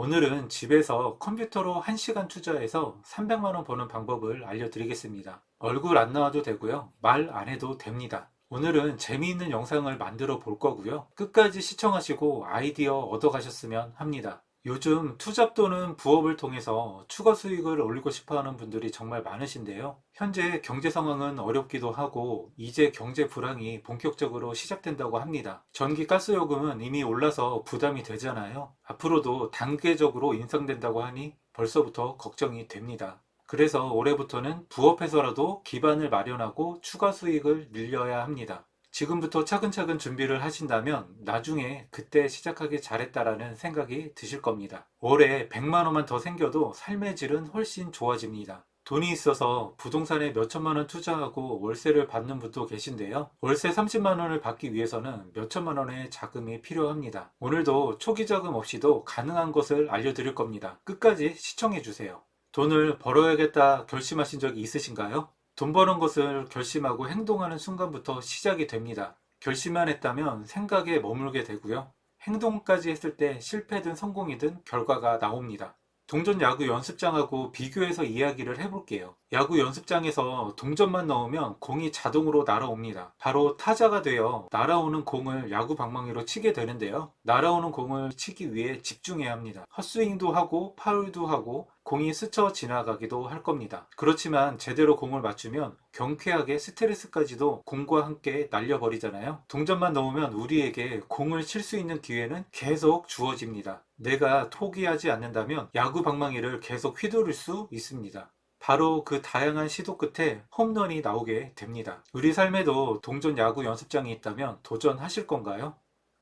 오늘은 집에서 컴퓨터로 1시간 투자해서 300만원 버는 방법을 알려드리겠습니다. 얼굴 안 나와도 되고요. 말 안 해도 됩니다. 오늘은 재미있는 영상을 만들어 볼 거고요. 끝까지 시청하시고 아이디어 얻어 가셨으면 합니다. 요즘 투잡 또는 부업을 통해서 추가 수익을 올리고 싶어 하는 분들이 정말 많으신데요. 현재 경제 상황은 어렵기도 하고 이제 경제 불황이 본격적으로 시작된다고 합니다. 전기 가스 요금은 이미 올라서 부담이 되잖아요. 앞으로도 단계적으로 인상된다고 하니 벌써부터 걱정이 됩니다. 그래서 올해부터는 부업해서라도 기반을 마련하고 추가 수익을 늘려야 합니다. 지금부터 차근차근 준비를 하신다면 나중에 그때 시작하기 잘했다라는 생각이 드실 겁니다. 올해 100만 원만 더 생겨도 삶의 질은 훨씬 좋아집니다. 돈이 있어서 부동산에 몇천만 원 투자하고 월세를 받는 분도 계신데요. 월세 30만 원을 받기 위해서는 몇천만 원의 자금이 필요합니다. 오늘도 초기 자금 없이도 가능한 것을 알려드릴 겁니다. 끝까지 시청해 주세요. 돈을 벌어야겠다 결심하신 적이 있으신가요? 돈 버는 것을 결심하고 행동하는 순간부터 시작이 됩니다. 결심만 했다면 생각에 머물게 되고요. 행동까지 했을 때 실패든 성공이든 결과가 나옵니다. 동전 야구 연습장하고 비교해서 이야기를 해볼게요. 야구 연습장에서 동전만 넣으면 공이 자동으로 날아옵니다. 바로 타자가 되어 날아오는 공을 야구 방망이로 치게 되는데요. 날아오는 공을 치기 위해 집중해야 합니다. 헛스윙도 하고 파울도 하고 공이 스쳐 지나가기도 할 겁니다. 그렇지만 제대로 공을 맞추면 경쾌하게 스트레스까지도 공과 함께 날려버리잖아요. 동전만 넣으면 우리에게 공을 칠 수 있는 기회는 계속 주어집니다. 내가 포기하지 않는다면 야구 방망이를 계속 휘두를 수 있습니다. 바로 그 다양한 시도 끝에 홈런이 나오게 됩니다. 우리 삶에도 동전 야구 연습장이 있다면 도전하실 건가요?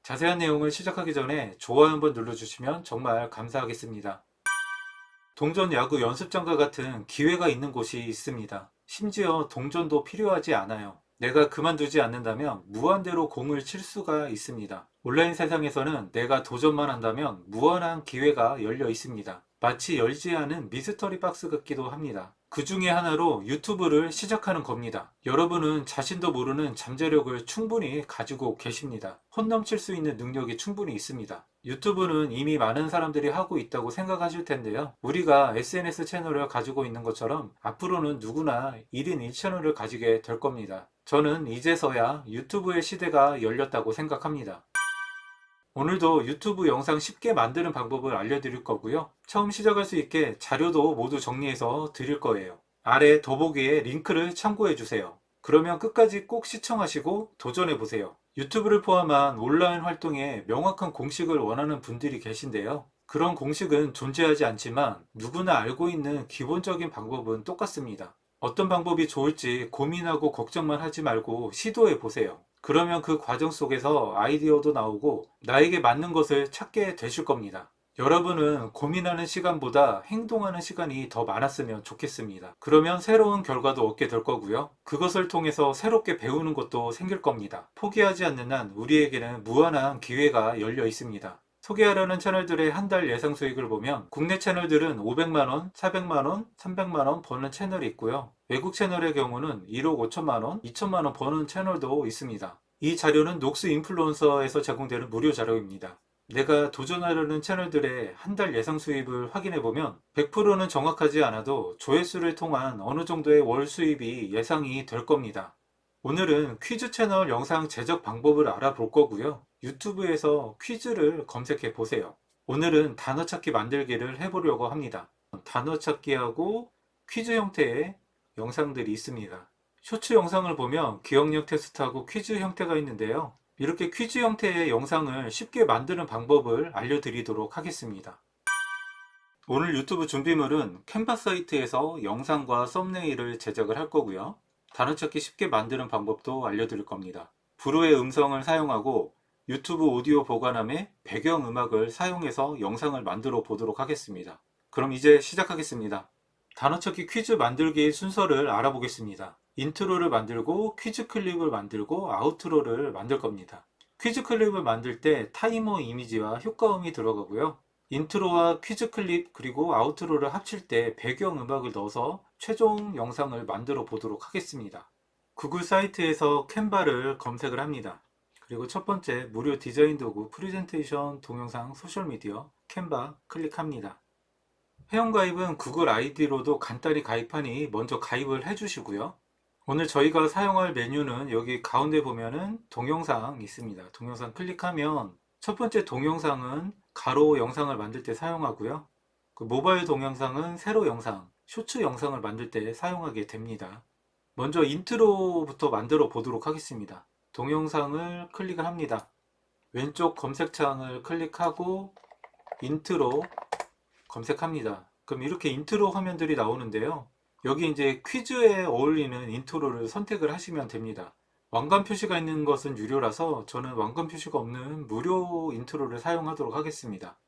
자세한 내용을 시작하기 전에 좋아요 한번 눌러주시면 정말 감사하겠습니다. 동전 야구 연습장과 같은 기회가 있는 곳이 있습니다. 심지어 동전도 필요하지 않아요. 내가 그만두지 않는다면 무한대로 공을 칠 수가 있습니다. 온라인 세상에서는 내가 도전만 한다면 무한한 기회가 열려 있습니다. 마치 열지 않은 미스터리 박스 같기도 합니다. 그 중에 하나로 유튜브를 시작하는 겁니다. 여러분은 자신도 모르는 잠재력을 충분히 가지고 계십니다. 혼 넘칠 수 있는 능력이 충분히 있습니다. 유튜브는 이미 많은 사람들이 하고 있다고 생각하실 텐데요. 우리가 SNS 채널을 가지고 있는 것처럼 앞으로는 누구나 1인 1채널을 가지게 될 겁니다. 저는 이제서야 유튜브의 시대가 열렸다고 생각합니다. 오늘도 유튜브 영상 쉽게 만드는 방법을 알려드릴 거고요. 처음 시작할 수 있게 자료도 모두 정리해서 드릴 거예요. 아래 더보기에 링크를 참고해 주세요. 그러면 끝까지 꼭 시청하시고 도전해 보세요. 유튜브를 포함한 온라인 활동에 명확한 공식을 원하는 분들이 계신데요. 그런 공식은 존재하지 않지만 누구나 알고 있는 기본적인 방법은 똑같습니다. 어떤 방법이 좋을지 고민하고 걱정만 하지 말고 시도해 보세요. 그러면 그 과정 속에서 아이디어도 나오고 나에게 맞는 것을 찾게 되실 겁니다. 여러분은 고민하는 시간보다 행동하는 시간이 더 많았으면 좋겠습니다. 그러면 새로운 결과도 얻게 될 거고요. 그것을 통해서 새롭게 배우는 것도 생길 겁니다. 포기하지 않는 한 우리에게는 무한한 기회가 열려 있습니다. 소개하려는 채널들의 한 달 예상 수익을 보면 국내 채널들은 500만원, 400만원, 300만원 버는 채널이 있고요. 외국 채널의 경우는 1억 5천만원, 2천만원 버는 채널도 있습니다. 이 자료는 녹스 인플루언서에서 제공되는 무료 자료입니다. 내가 도전하려는 채널들의 한 달 예상 수입을 확인해 보면 100%는 정확하지 않아도 조회수를 통한 어느 정도의 월 수입이 예상이 될 겁니다. 오늘은 퀴즈 채널 영상 제작 방법을 알아볼 거고요. 유튜브에서 퀴즈를 검색해 보세요. 오늘은 단어 찾기 만들기를 해보려고 합니다. 단어 찾기하고 퀴즈 형태의 영상들이 있습니다. 쇼츠 영상을 보면 기억력 테스트하고 퀴즈 형태가 있는데요. 이렇게 퀴즈 형태의 영상을 쉽게 만드는 방법을 알려드리도록 하겠습니다. 오늘 유튜브 준비물은 캔바 사이트에서 영상과 썸네일을 제작을 할 거고요. 단어 찾기 쉽게 만드는 방법도 알려드릴 겁니다. 브루의 음성을 사용하고 유튜브 오디오 보관함에 배경음악을 사용해서 영상을 만들어 보도록 하겠습니다. 그럼 이제 시작하겠습니다. 단어 찾기 퀴즈 만들기 순서를 알아보겠습니다. 인트로를 만들고 퀴즈 클립을 만들고 아우트로를 만들 겁니다. 퀴즈 클립을 만들 때 타이머 이미지와 효과음이 들어가고요. 인트로와 퀴즈 클립 그리고 아우트로를 합칠 때 배경음악을 넣어서 최종 영상을 만들어 보도록 하겠습니다. 구글 사이트에서 캔바를 검색을 합니다. 그리고 첫 번째 무료 디자인 도구 프레젠테이션 동영상 소셜미디어 캔바 클릭합니다. 회원가입은 구글 아이디로도 간단히 가입하니 먼저 가입을 해주시고요. 오늘 저희가 사용할 메뉴는 여기 가운데 보면은 동영상 있습니다. 동영상 클릭하면 첫 번째 동영상은 가로 영상을 만들 때 사용하고요. 그 모바일 동영상은 세로 영상, 쇼츠 영상을 만들 때 사용하게 됩니다. 먼저 인트로부터 만들어 보도록 하겠습니다. 동영상을 클릭을 합니다. 왼쪽 검색창을 클릭하고 인트로 검색합니다. 그럼 이렇게 인트로 화면들이 나오는데요. 여기 이제 퀴즈에 어울리는 인트로를 선택을 하시면 됩니다. 왕관 표시가 있는 것은 유료라서 저는 왕관 표시가 없는 무료 인트로를 사용하도록 하겠습니다.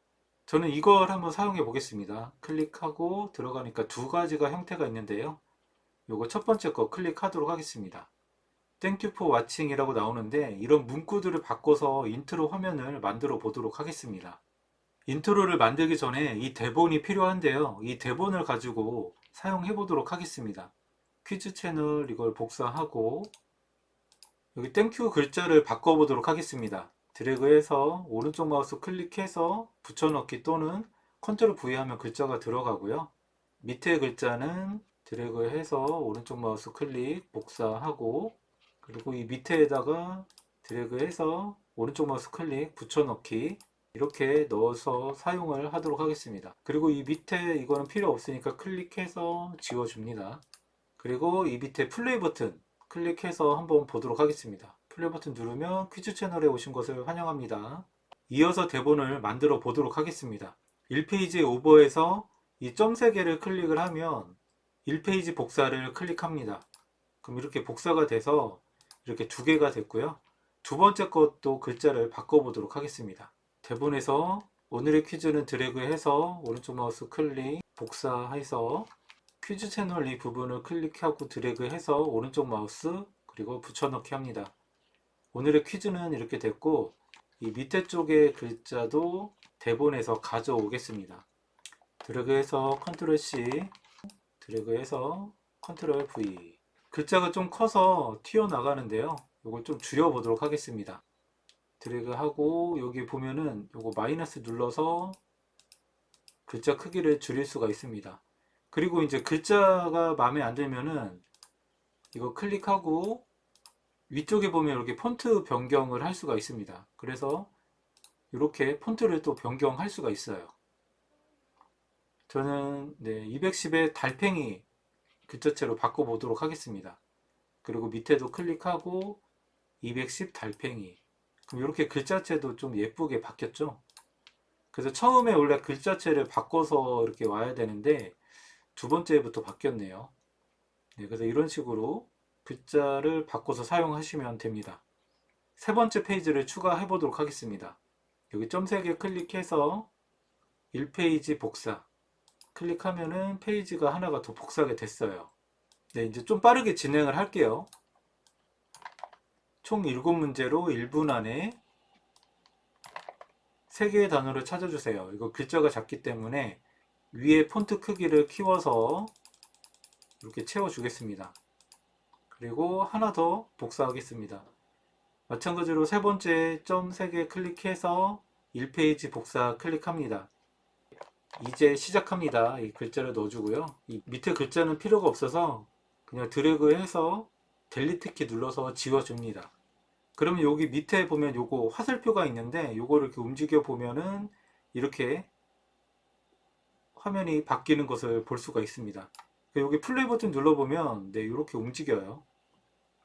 저는 이걸 한번 사용해 보겠습니다. 클릭하고 들어가니까 두 가지가 형태가 있는데요. 요거 첫 번째 거 클릭하도록 하겠습니다. Thank you for watching 이라고 나오는데 이런 문구들을 바꿔서 인트로 화면을 만들어 보도록 하겠습니다. 인트로를 만들기 전에 이 대본이 필요한데요. 이 대본을 가지고 사용해 보도록 하겠습니다. 퀴즈 채널 이걸 복사하고 여기 땡큐 글자를 바꿔 보도록 하겠습니다. 드래그해서 오른쪽 마우스 클릭해서 붙여넣기 또는 컨트롤 V 하면 글자가 들어가고요. 밑에 글자는 드래그해서 오른쪽 마우스 클릭 복사하고 그리고 이 밑에다가 드래그해서 오른쪽 마우스 클릭 붙여넣기 이렇게 넣어서 사용을 하도록 하겠습니다. 그리고 이 밑에 이거는 필요 없으니까 클릭해서 지워줍니다. 그리고 이 밑에 플레이 버튼 클릭해서 한번 보도록 하겠습니다. 플레이 버튼 누르면 퀴즈 채널에 오신 것을 환영합니다. 이어서 대본을 만들어 보도록 하겠습니다. 1페이지 오버에서 이 점 3개를 클릭을 하면 1페이지 복사를 클릭합니다. 그럼 이렇게 복사가 돼서 이렇게 2개가 됐고요. 두 번째 것도 글자를 바꿔보도록 하겠습니다. 대본에서 오늘의 퀴즈는 드래그해서 오른쪽 마우스 클릭 복사해서 퀴즈 채널 이 부분을 클릭하고 드래그해서 오른쪽 마우스 그리고 붙여넣기 합니다. 오늘의 퀴즈는 이렇게 됐고 이 밑에 쪽의 글자도 대본에서 가져오겠습니다. 드래그해서 컨트롤 C 드래그해서 컨트롤 V 글자가 좀 커서 튀어나가는데요. 이걸 좀 줄여보도록 하겠습니다. 드래그하고 여기 보면은 요거 마이너스 눌러서 글자 크기를 줄일 수가 있습니다. 그리고 이제 글자가 마음에 안 들면은 이거 클릭하고 위쪽에 보면 이렇게 폰트 변경을 할 수가 있습니다. 그래서 이렇게 폰트를 또 변경할 수가 있어요. 저는 210의 달팽이 글자체로 바꿔보도록 하겠습니다. 그리고 밑에도 클릭하고 210 달팽이 그럼 이렇게 글자체도 좀 예쁘게 바뀌었죠. 그래서 처음에 원래 글자체를 바꿔서 이렇게 와야 되는데 두 번째부터 바뀌었네요. 그래서 이런 식으로 글자를 바꿔서 사용하시면 됩니다. 세 번째 페이지를 추가해 보도록 하겠습니다. 여기 점 3개 클릭해서 1페이지 복사 클릭하면은 페이지가 하나가 더 복사가 됐어요. 이제 좀 빠르게 진행을 할게요. 총 7문제로 1분 안에 3개의 단어를 찾아주세요. 이거 글자가 작기 때문에 위에 폰트 크기를 키워서 이렇게 채워주겠습니다. 그리고 하나 더 복사하겠습니다. 마찬가지로 세 번째 점 3개 클릭해서 1페이지 복사 클릭합니다. 이제 시작합니다. 이 글자를 넣어주고요. 이 밑에 글자는 필요가 없어서 그냥 드래그해서 델리트 키 눌러서 지워줍니다. 그러면 여기 밑에 보면 요거 화살표가 있는데 요거를 이렇게 움직여 보면은 이렇게 화면이 바뀌는 것을 볼 수가 있습니다. 여기 플레이 버튼 눌러보면 이렇게 움직여요.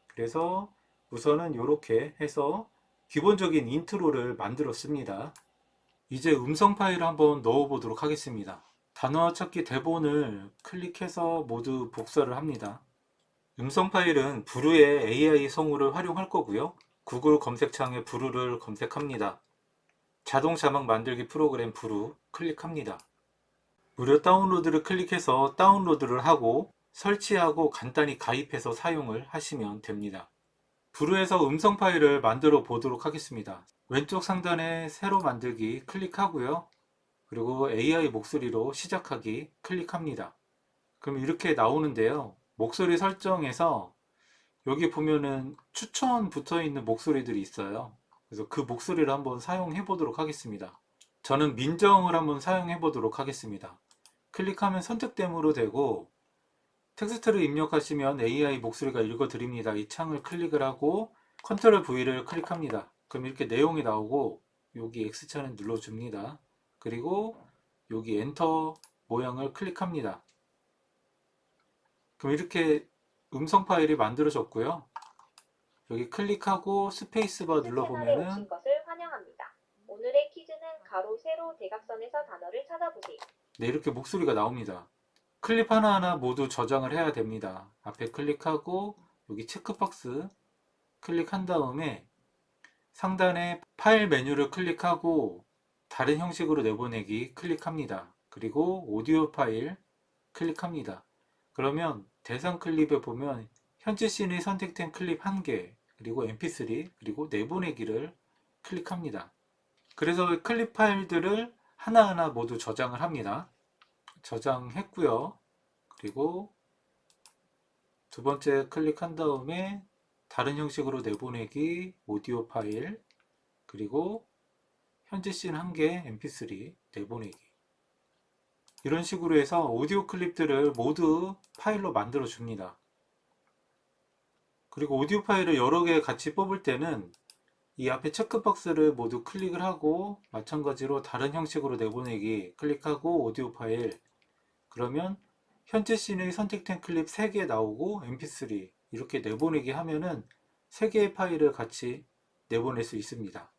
그래서 우선은 이렇게 해서 기본적인 인트로를 만들었습니다. 이제 음성 파일을 한번 넣어 보도록 하겠습니다. 단어 찾기 대본을 클릭해서 모두 복사를 합니다. 음성 파일은 브루의 AI 성우를 활용할 거고요. 구글 검색창에 브루를 검색합니다. 자동 자막 만들기 프로그램 브루 클릭합니다. 무료 다운로드를 클릭해서 다운로드를 하고 설치하고 간단히 가입해서 사용을 하시면 됩니다. 브루에서 음성 파일을 만들어 보도록 하겠습니다. 왼쪽 상단에 새로 만들기 클릭하고요. 그리고 AI 목소리로 시작하기 클릭합니다. 그럼 이렇게 나오는데요. 목소리 설정에서 여기 보면은 추천 붙어 있는 목소리들이 있어요. 그래서 그 목소리를 한번 사용해 보도록 하겠습니다. 저는 민정을 한번 사용해 보도록 하겠습니다. 클릭하면 선택됨으로 되고 텍스트를 입력하시면 AI 목소리가 읽어드립니다. 이 창을 클릭을 하고 컨트롤 V를 클릭합니다. 그럼 이렇게 내용이 나오고 여기 X창을 눌러줍니다. 그리고 여기 엔터 모양을 클릭합니다. 그럼 이렇게 음성 파일이 만들어졌고요. 여기 클릭하고 스페이스바 채널에 눌러보면은 오신 것을 환영합니다. 오늘의 퀴즈는 가로, 세로, 대각선에서 단어를 찾아보세요. 네, 이렇게 목소리가 나옵니다. 클립 하나하나 모두 저장을 해야 됩니다. 앞에 클릭하고 여기 체크박스 클릭한 다음에 상단에 파일 메뉴를 클릭하고 다른 형식으로 내보내기 클릭합니다. 그리고 오디오 파일 클릭합니다. 그러면 대상 클립에 보면 현재 씬이 선택된 클립 1개, 그리고 mp3, 그리고 내보내기를 클릭합니다. 그래서 클립 파일들을 하나하나 모두 저장을 합니다. 저장했고요. 그리고 두 번째 클릭한 다음에 다른 형식으로 내보내기, 오디오 파일, 그리고 현재 씬 1개, mp3, 내보내기. 이런 식으로 해서 오디오 클립들을 모두 파일로 만들어 줍니다. 그리고 오디오 파일을 여러 개 같이 뽑을 때는 이 앞에 체크박스를 모두 클릭을 하고 마찬가지로 다른 형식으로 내보내기 클릭하고 오디오 파일, 그러면 현재 씬의 선택된 클립 3개 나오고 mp3 이렇게 내보내기 하면은 3개의 파일을 같이 내보낼 수 있습니다.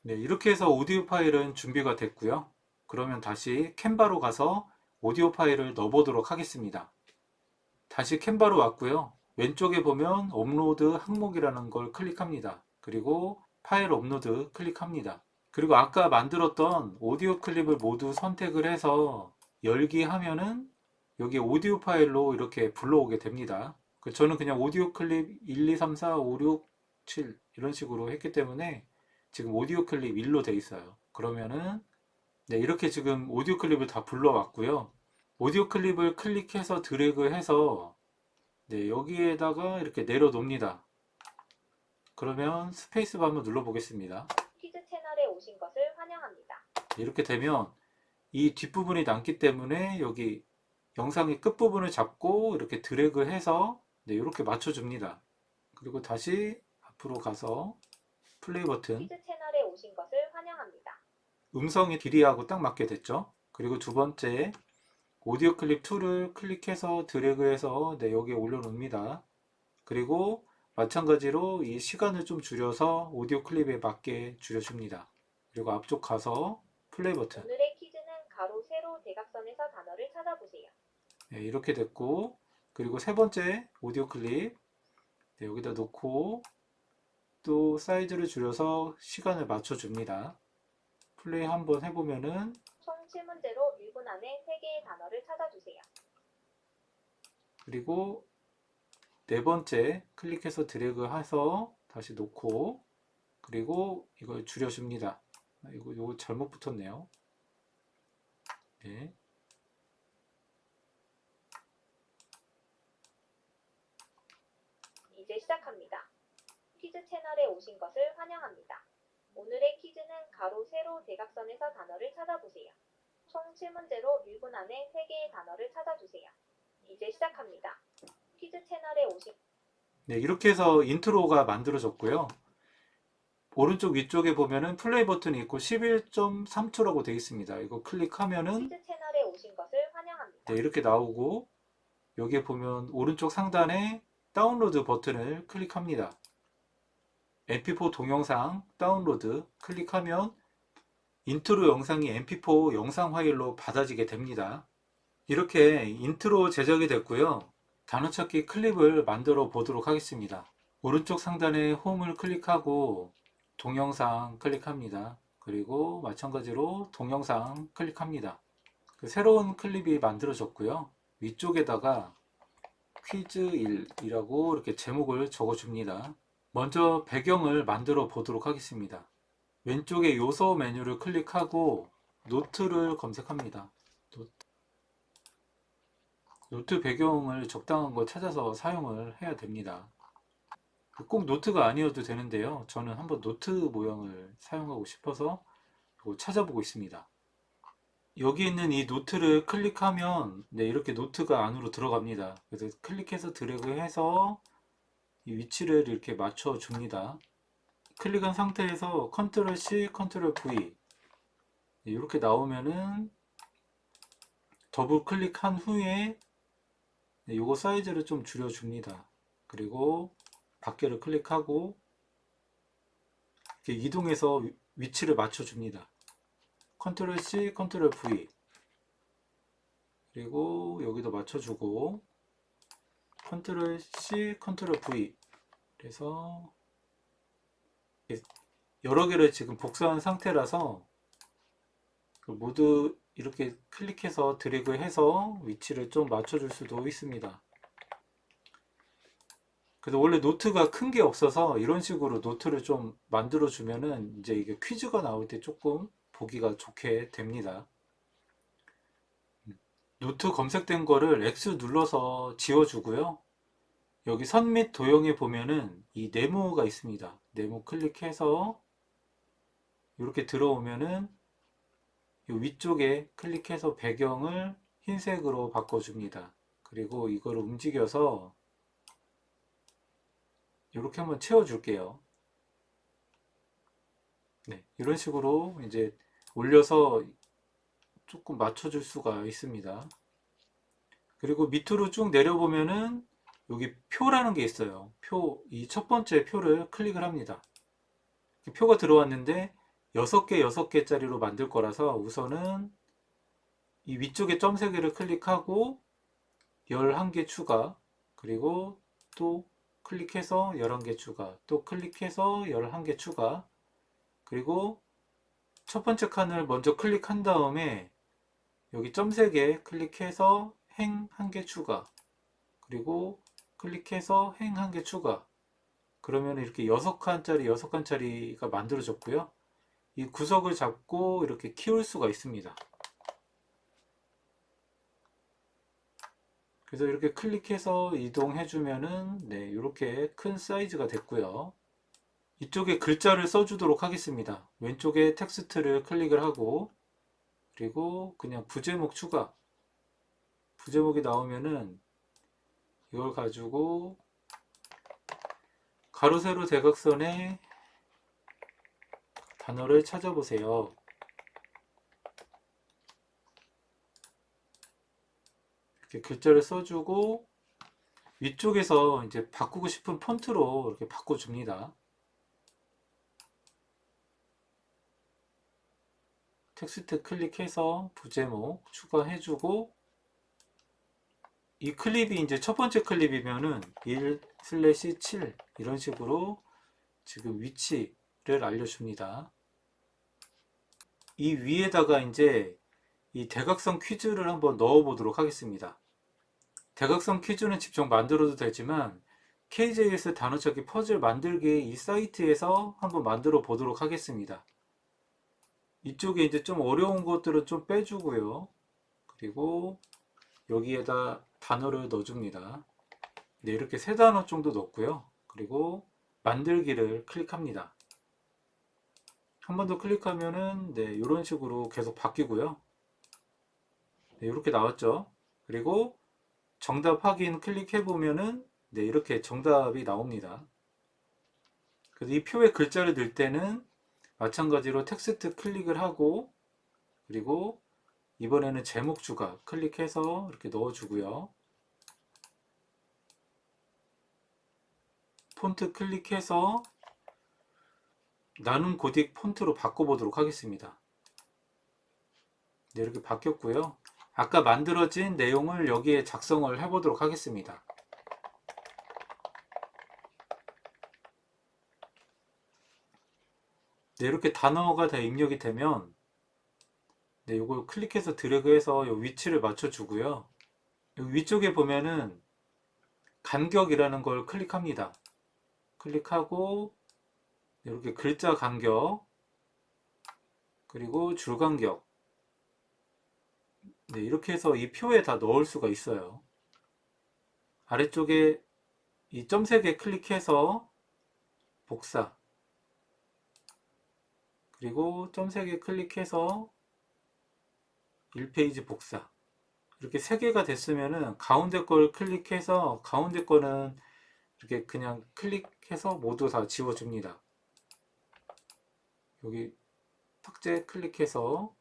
네, 이렇게 해서 오디오 파일은 준비가 됐고요. 그러면 다시 캔바로 가서 오디오 파일을 넣어보도록 하겠습니다. 다시 캔바로 왔고요. 왼쪽에 보면 업로드 항목이라는 걸 클릭합니다. 그리고 파일 업로드 클릭합니다. 그리고 아까 만들었던 오디오 클립을 모두 선택을 해서 열기 하면은 여기 오디오 파일로 이렇게 불러오게 됩니다. 저는 그냥 오디오 클립 1, 2, 3, 4, 5, 6, 7 이런 식으로 했기 때문에 지금 오디오 클립 1로 돼 있어요. 그러면은 네, 이렇게 지금 오디오 클립을 다 불러왔고요. 오디오 클립을 클릭해서 드래그해서 네, 여기에다가 이렇게 내려놓습니다. 그러면 스페이스바 한번 눌러보겠습니다. 퀴즈 채널에 오신 것을 환영합니다. 이렇게 되면 이 뒷부분이 남기 때문에 여기 영상의 끝부분을 잡고 이렇게 드래그해서 네, 이렇게 맞춰줍니다. 그리고 다시 앞으로 가서 플레이 버튼, 퀴즈 채널에 오신 것을 환영합니다. 음성의 길이하고 딱 맞게 됐죠. 그리고 두 번째 오디오 클립 2를 클릭해서 드래그해서 네, 여기에 올려놓습니다. 그리고 마찬가지로 이 시간을 좀 줄여서 오디오 클립에 맞게 줄여줍니다. 그리고 앞쪽 가서 플레이 버튼. 오늘의 퀴즈는 가로, 세로, 대각선에서 단어를 찾아보세요. 네, 이렇게 됐고, 그리고 세 번째 오디오 클립 네, 여기다 놓고 또 사이즈를 줄여서 시간을 맞춰줍니다. 플레이 한번 해보면은 총 7문제로 1분 안에 3개의 단어를 찾아주세요. 그리고 네 번째 클릭해서 드래그해서 다시 놓고 그리고 이걸 줄여줍니다. 이거 잘못 붙었네요. 네. 이제 시작합니다. 퀴즈 채널에 오신 것을 환영합니다. 오늘의 퀴즈는 가로, 세로, 대각선에서 단어를 찾아보세요. 총 7문제로 1분 안에 3개의 단어를 찾아주세요. 이제 시작합니다. 퀴즈 채널에 오신 네, 이렇게 해서 인트로가 만들어졌고요. 오른쪽 위쪽에 보면은 플레이 버튼이 있고 11.3초라고 되어 있습니다. 이거 클릭하면은 퀴즈 채널에 오신 것을 환영합니다. 네, 이렇게 나오고 여기에 보면 오른쪽 상단에 다운로드 버튼을 클릭합니다. mp4 동영상 다운로드 클릭하면 인트로 영상이 mp4 영상 파일로 받아지게 됩니다. 이렇게 인트로 제작이 됐고요. 단어찾기 클립을 만들어 보도록 하겠습니다. 오른쪽 상단에 홈을 클릭하고 동영상 클릭합니다. 그리고 마찬가지로 동영상 클릭합니다. 새로운 클립이 만들어졌고요. 위쪽에다가 퀴즈 1이라고 이렇게 제목을 적어줍니다. 먼저 배경을 만들어 보도록 하겠습니다. 왼쪽에 요소 메뉴를 클릭하고 노트를 검색합니다. 노트 배경을 적당한 거 찾아서 사용을 해야 됩니다. 꼭 노트가 아니어도 되는데요. 저는 한번 노트 모양을 사용하고 싶어서 찾아보고 있습니다. 여기 있는 이 노트를 클릭하면 네, 이렇게 노트가 안으로 들어갑니다. 그래서 클릭해서 드래그해서 이 위치를 이렇게 맞춰 줍니다. 클릭한 상태에서 컨트롤 C, 컨트롤 V 이렇게 나오면은 더블 클릭한 후에 요거 사이즈를 좀 줄여 줍니다. 그리고 밖에를 클릭하고 이렇게 이동해서 위치를 맞춰 줍니다. 컨트롤 C, 컨트롤 V 그리고 여기도 맞춰 주고 컨트롤 C, 컨트롤 V 그래서 여러 개를 지금 복사한 상태라서 모두 이렇게 클릭해서 드래그해서 위치를 좀 맞춰줄 수도 있습니다. 그래서 원래 노트가 큰 게 없어서 이런 식으로 노트를 좀 만들어 주면은 이제 이게 퀴즈가 나올 때 조금 보기가 좋게 됩니다. 노트 검색된 거를 X 눌러서 지워주고요. 여기 선 및 도형에 보면은 이 네모가 있습니다. 네모 클릭해서 이렇게 들어오면은 이 위쪽에 클릭해서 배경을 흰색으로 바꿔줍니다. 그리고 이걸 움직여서 이렇게 한번 채워줄게요. 네, 이런 식으로 이제 올려서 조금 맞춰줄 수가 있습니다. 그리고 밑으로 쭉 내려보면은 여기 표라는 게 있어요. 표, 이 첫 번째 표를 클릭을 합니다. 표가 들어왔는데 6개, 6개짜리로 만들 거라서 우선은 이 위쪽에 점 3개를 클릭하고 11개 추가, 그리고 또 클릭해서 11개 추가, 또 클릭해서 11개 추가, 그리고 첫 번째 칸을 먼저 클릭한 다음에 여기 점 3개 클릭해서 행 1개 추가, 그리고 클릭해서 행 1개 추가. 그러면 이렇게 6칸짜리 6칸짜리가 만들어졌고요. 이 구석을 잡고 이렇게 키울 수가 있습니다. 그래서 이렇게 클릭해서 이동해 주면은 네, 이렇게 큰 사이즈가 됐고요. 이쪽에 글자를 써주도록 하겠습니다. 왼쪽에 텍스트를 클릭을 하고 그리고 그냥 부제목 추가, 부제목이 나오면은 이걸 가지고 가로 세로 대각선에 단어를 찾아보세요. 이렇게 글자를 써주고 위쪽에서 이제 바꾸고 싶은 폰트로 이렇게 바꿔줍니다. 텍스트 클릭해서 부제목 추가해주고 이 클립이 이제 첫 번째 클립이면은 1/7 이런 식으로 지금 위치를 알려줍니다. 이 위에다가 이제 이 대각선 퀴즈를 한번 넣어 보도록 하겠습니다. 대각선 퀴즈는 직접 만들어도 되지만 KJS 단어찾기 퍼즐 만들기 이 사이트에서 한번 만들어 보도록 하겠습니다. 이쪽에 이제 좀 어려운 것들은 좀 빼주고요. 그리고 여기에다 단어를 넣어줍니다. 네, 이렇게 3단어 정도 넣고요. 그리고 만들기를 클릭합니다. 한 번 더 클릭하면은 네, 이런 식으로 계속 바뀌고요. 네, 이렇게 나왔죠. 그리고 정답 확인 클릭해 보면은 네, 이렇게 정답이 나옵니다. 그래서 이 표에 글자를 넣을 때는 마찬가지로 텍스트 클릭을 하고 그리고 이번에는 제목 추가 클릭해서 이렇게 넣어주고요. 폰트 클릭해서 나눔 고딕 폰트로 바꿔보도록 하겠습니다. 네, 이렇게 바뀌었고요. 아까 만들어진 내용을 여기에 작성을 해보도록 하겠습니다. 네, 이렇게 단어가 다 입력이 되면 네, 이걸 클릭해서 드래그해서 이 위치를 맞춰주고요. 여기 위쪽에 보면은 간격이라는 걸 클릭합니다. 클릭하고 이렇게 글자 간격 그리고 줄 간격 네, 이렇게 해서 이 표에 다 넣을 수가 있어요. 아래쪽에 이 점 3개 클릭해서 복사 그리고 점 3개 클릭해서 1페이지 복사. 이렇게 3개가 됐으면은 가운데 걸 클릭해서 가운데 거는 이렇게 그냥 클릭해서 모두 다 지워줍니다. 여기 삭제 클릭해서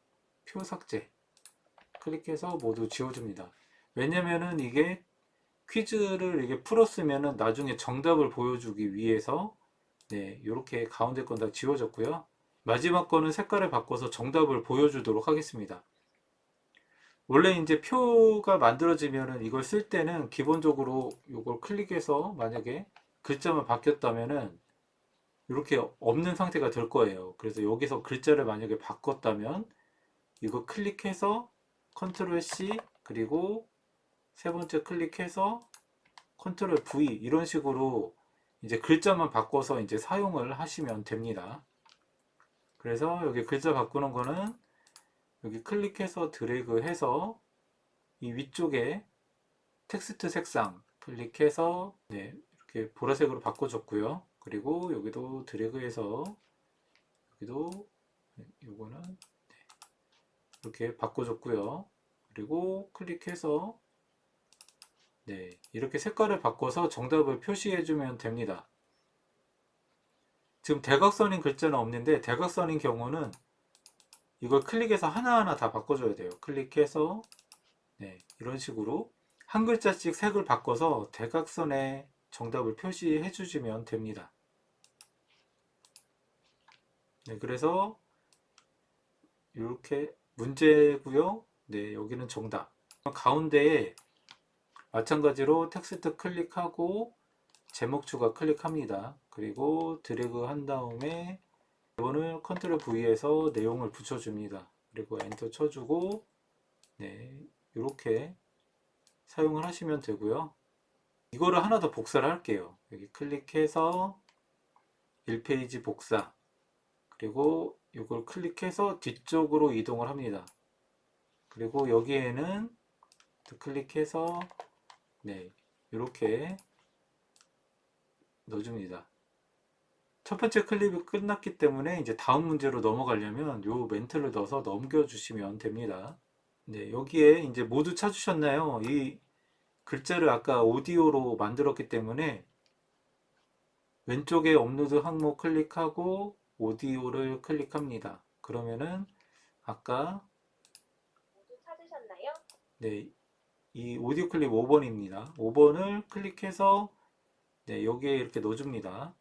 표 삭제 클릭해서 모두 지워줍니다. 왜냐면은 이게 퀴즈를 이게 풀었으면은 나중에 정답을 보여주기 위해서 네, 이렇게 가운데 건 다 지워졌고요. 마지막 거는 색깔을 바꿔서 정답을 보여주도록 하겠습니다. 원래 이제 표가 만들어지면은 이걸 쓸 때는 기본적으로 이걸 클릭해서 만약에 글자만 바뀌었다면은 이렇게 없는 상태가 될 거예요. 그래서 여기서 글자를 만약에 바꿨다면 이거 클릭해서 컨트롤 C 그리고 세 번째 클릭해서 컨트롤 V 이런 식으로 이제 글자만 바꿔서 이제 사용을 하시면 됩니다. 그래서 여기 글자 바꾸는 거는 여기 클릭해서 드래그 해서 이 위쪽에 텍스트 색상 클릭해서 네, 이렇게 보라색으로 바꿔줬고요. 그리고 여기도 드래그해서 여기도 요거는 이렇게 바꿔줬고요. 그리고 클릭해서 네, 이렇게 색깔을 바꿔서 정답을 표시해주면 됩니다. 지금 대각선인 글자는 없는데 대각선인 경우는 이걸 클릭해서 하나하나 다 바꿔줘야 돼요. 클릭해서 네, 이런 식으로 한 글자씩 색을 바꿔서 대각선에 정답을 표시해 주시면 됩니다. 네, 그래서 이렇게 문제고요. 네, 여기는 정답. 가운데에 마찬가지로 텍스트 클릭하고 제목 추가 클릭합니다. 그리고 드래그 한 다음에 이번을 컨트롤 V에서 내용을 붙여줍니다. 그리고 엔터 쳐주고 네, 이렇게 사용을 하시면 되고요. 이거를 하나 더 복사를 할게요. 여기 클릭해서 1페이지 복사 그리고 이걸 클릭해서 뒤쪽으로 이동을 합니다. 그리고 여기에는 클릭해서 네, 이렇게 넣어줍니다. 첫 번째 클립이 끝났기 때문에 이제 다음 문제로 넘어가려면 요 멘트를 넣어서 넘겨주시면 됩니다. 네, 여기에 이제 모두 찾으셨나요? 이 글자를 아까 오디오로 만들었기 때문에 왼쪽에 업로드 항목 클릭하고 오디오를 클릭합니다. 그러면은 아까 모두 찾으셨나요? 네, 이 오디오 클립 5번입니다. 5번을 클릭해서 네, 여기에 이렇게 넣어줍니다.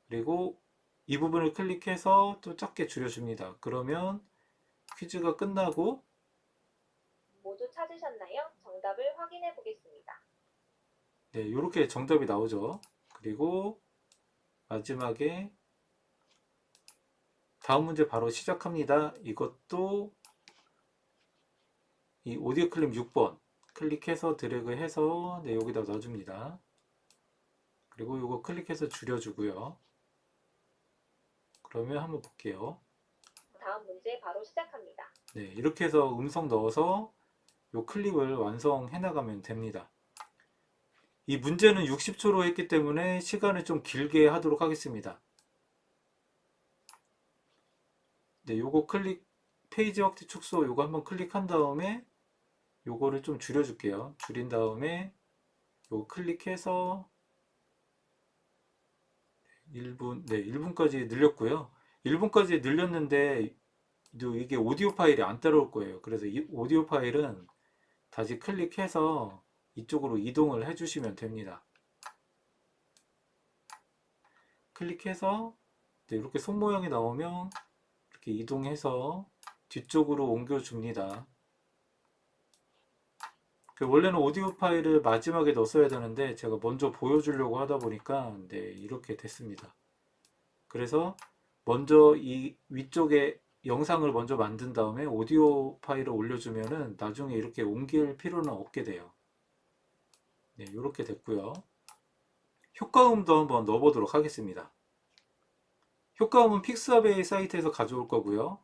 그리고 이 부분을 클릭해서 또 작게 줄여줍니다. 그러면 퀴즈가 끝나고 모두 찾으셨나요? 정답을 확인해 보겠습니다. 네, 이렇게 정답이 나오죠. 그리고 마지막에 다음 문제 바로 시작합니다. 이것도 이 오디오 클립 6번 클릭해서 드래그해서 네, 여기다 넣어줍니다. 그리고 이거 클릭해서 줄여주고요. 그러면 한번 볼게요. 다음 문제 바로 시작합니다. 네, 이렇게 해서 음성 넣어서 이 클립을 완성해 나가면 됩니다. 이 문제는 60초로 했기 때문에 시간을 좀 길게 하도록 하겠습니다. 네, 요거 클릭 페이지 확대 축소 요거 한번 클릭한 다음에 요거를 좀 줄여줄게요. 줄인 다음에 요거 클릭해서 1분, 네, 1분까지 늘렸고요. 1분까지 늘렸는데 이게 오디오 파일이 안 따라올 거예요. 그래서 이 오디오 파일은 다시 클릭해서 이쪽으로 이동을 해주시면 됩니다. 클릭해서 네, 이렇게 손 모양이 나오면 이렇게 이동해서 뒤쪽으로 옮겨줍니다. 원래는 오디오 파일을 마지막에 넣었어야 되는데 제가 먼저 보여주려고 하다 보니까 네, 이렇게 됐습니다. 그래서 먼저 이 위쪽에 영상을 먼저 만든 다음에 오디오 파일을 올려주면은 나중에 이렇게 옮길 필요는 없게 돼요. 네, 이렇게 됐고요. 효과음도 한번 넣어보도록 하겠습니다. 효과음은 픽사베이 사이트에서 가져올 거고요.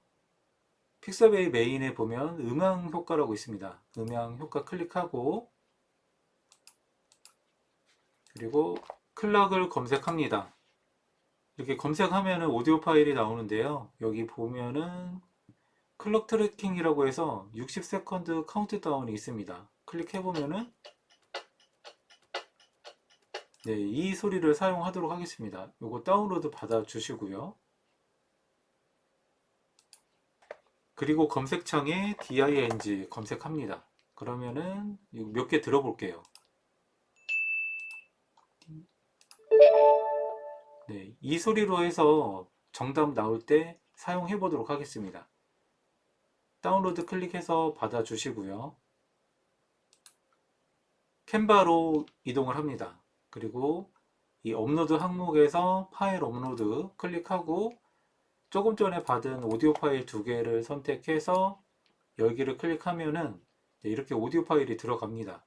픽사베이 메인에 보면 음향 효과라고 있습니다. 음향 효과 클릭하고 그리고 클락을 검색합니다. 이렇게 검색하면은 오디오 파일이 나오는데요. 여기 보면은 클럭 트래킹이라고 해서 60세컨드 카운트다운이 있습니다. 클릭해보면은 네, 이 소리를 사용하도록 하겠습니다. 요거 다운로드 받아 주시고요. 그리고 검색창에 DING 검색합니다. 그러면은 몇 개 들어볼게요. 네, 이 소리로 해서 정답 나올 때 사용해 보도록 하겠습니다. 다운로드 클릭해서 받아 주시고요. 캔바로 이동을 합니다. 그리고 이 업로드 항목에서 파일 업로드 클릭하고 조금 전에 받은 오디오 파일 두 개를 선택해서 열기를 클릭하면은 네, 이렇게 오디오 파일이 들어갑니다.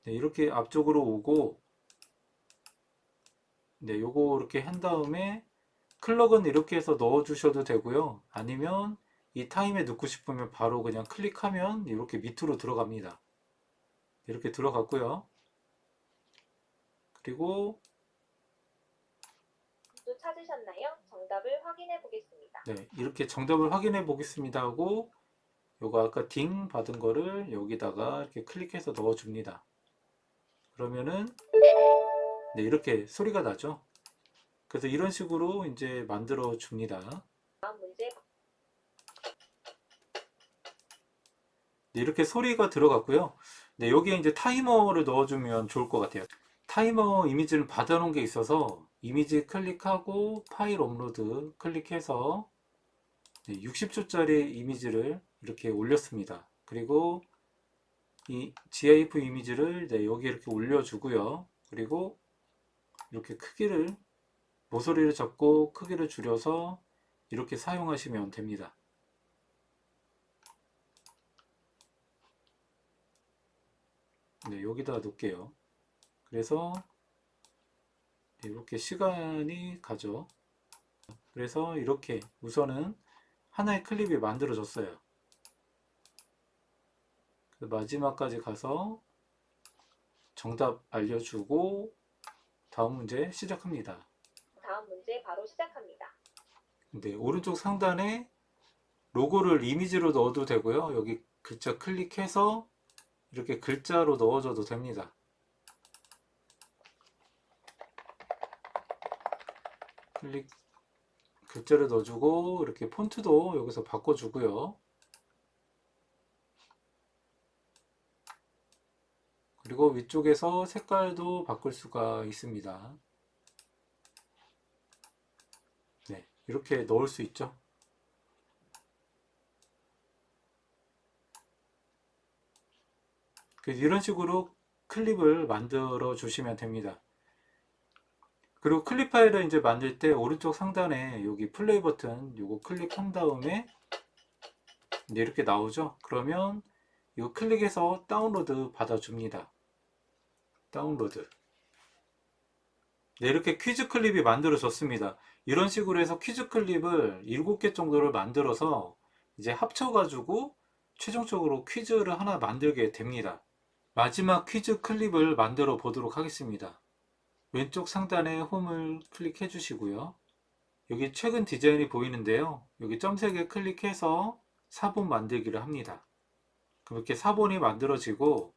네, 이렇게 앞쪽으로 오고 네, 요거 이렇게 한 다음에 클럭은 이렇게 해서 넣어 주셔도 되고요. 아니면 이 타임에 넣고 싶으면 바로 그냥 클릭하면 이렇게 밑으로 들어갑니다. 이렇게 들어갔고요. 그리고 또 찾으셨나요? 정답을 확인해 보겠습니다. 네, 이렇게 정답을 확인해 보겠습니다 하고 요거 아까 딩 받은 거를 여기다가 이렇게 클릭해서 넣어 줍니다. 그러면은 네, 이렇게 소리가 나죠. 그래서 이런 식으로 이제 만들어 줍니다. 다음 문제 네, 이렇게 소리가 들어갔고요. 네, 여기에 이제 타이머를 넣어주면 좋을 것 같아요. 타이머 이미지를 받아놓은 게 있어서 이미지 클릭하고 파일 업로드 클릭해서 60초짜리 이미지를 이렇게 올렸습니다. 그리고 이 GIF 이미지를 여기 이렇게 올려주고요. 그리고 이렇게 크기를 모서리를 잡고 크기를 줄여서 이렇게 사용하시면 됩니다. 네, 여기다 놓을게요. 그래서 이렇게 시간이 가죠. 그래서 이렇게 우선은 하나의 클립이 만들어졌어요. 마지막까지 가서 정답 알려주고 다음 문제 시작합니다. 다음 문제 바로 시작합니다. 네, 오른쪽 상단에 로고를 이미지로 넣어도 되고요. 여기 글자 클릭해서 이렇게 글자로 넣어줘도 됩니다. 클릭 글자를 넣어주고 이렇게 폰트도 여기서 바꿔주고요. 그리고 위쪽에서 색깔도 바꿀 수가 있습니다. 네, 이렇게 넣을 수 있죠. 이런 식으로 클립을 만들어 주시면 됩니다. 그리고 클립 파일을 이제 만들 때 오른쪽 상단에 여기 플레이 버튼 이거 클릭한 다음에 이렇게 나오죠. 그러면 이거 클릭해서 다운로드 받아줍니다. 다운로드. 네, 이렇게 퀴즈 클립이 만들어졌습니다. 이런 식으로 해서 퀴즈 클립을 7개 정도를 만들어서 이제 합쳐가지고 최종적으로 퀴즈를 하나 만들게 됩니다. 마지막 퀴즈 클립을 만들어 보도록 하겠습니다. 왼쪽 상단에 홈을 클릭해 주시고요. 여기 최근 디자인이 보이는데요. 여기 점색에 클릭해서 사본 만들기를 합니다. 그럼 이렇게 사본이 만들어지고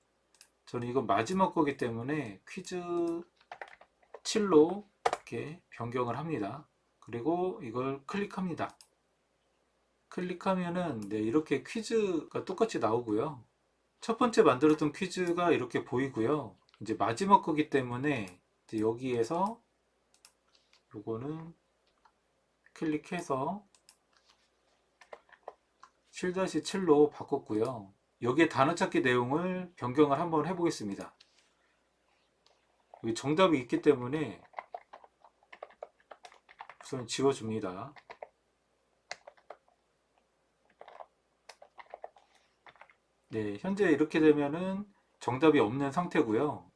저는 이거 마지막 거기 때문에 퀴즈 7로 이렇게 변경을 합니다. 그리고 이걸 클릭합니다. 클릭하면은 네, 이렇게 퀴즈가 똑같이 나오고요. 첫 번째 만들었던 퀴즈가 이렇게 보이고요. 이제 마지막 거기 때문에 이제 여기에서 요거는 클릭해서 7-7로 바꿨고요. 여기에 단어 찾기 내용을 변경을 한번 해보겠습니다. 여기 정답이 있기 때문에 우선 지워줍니다. 네, 현재 이렇게 되면은 정답이 없는 상태고요.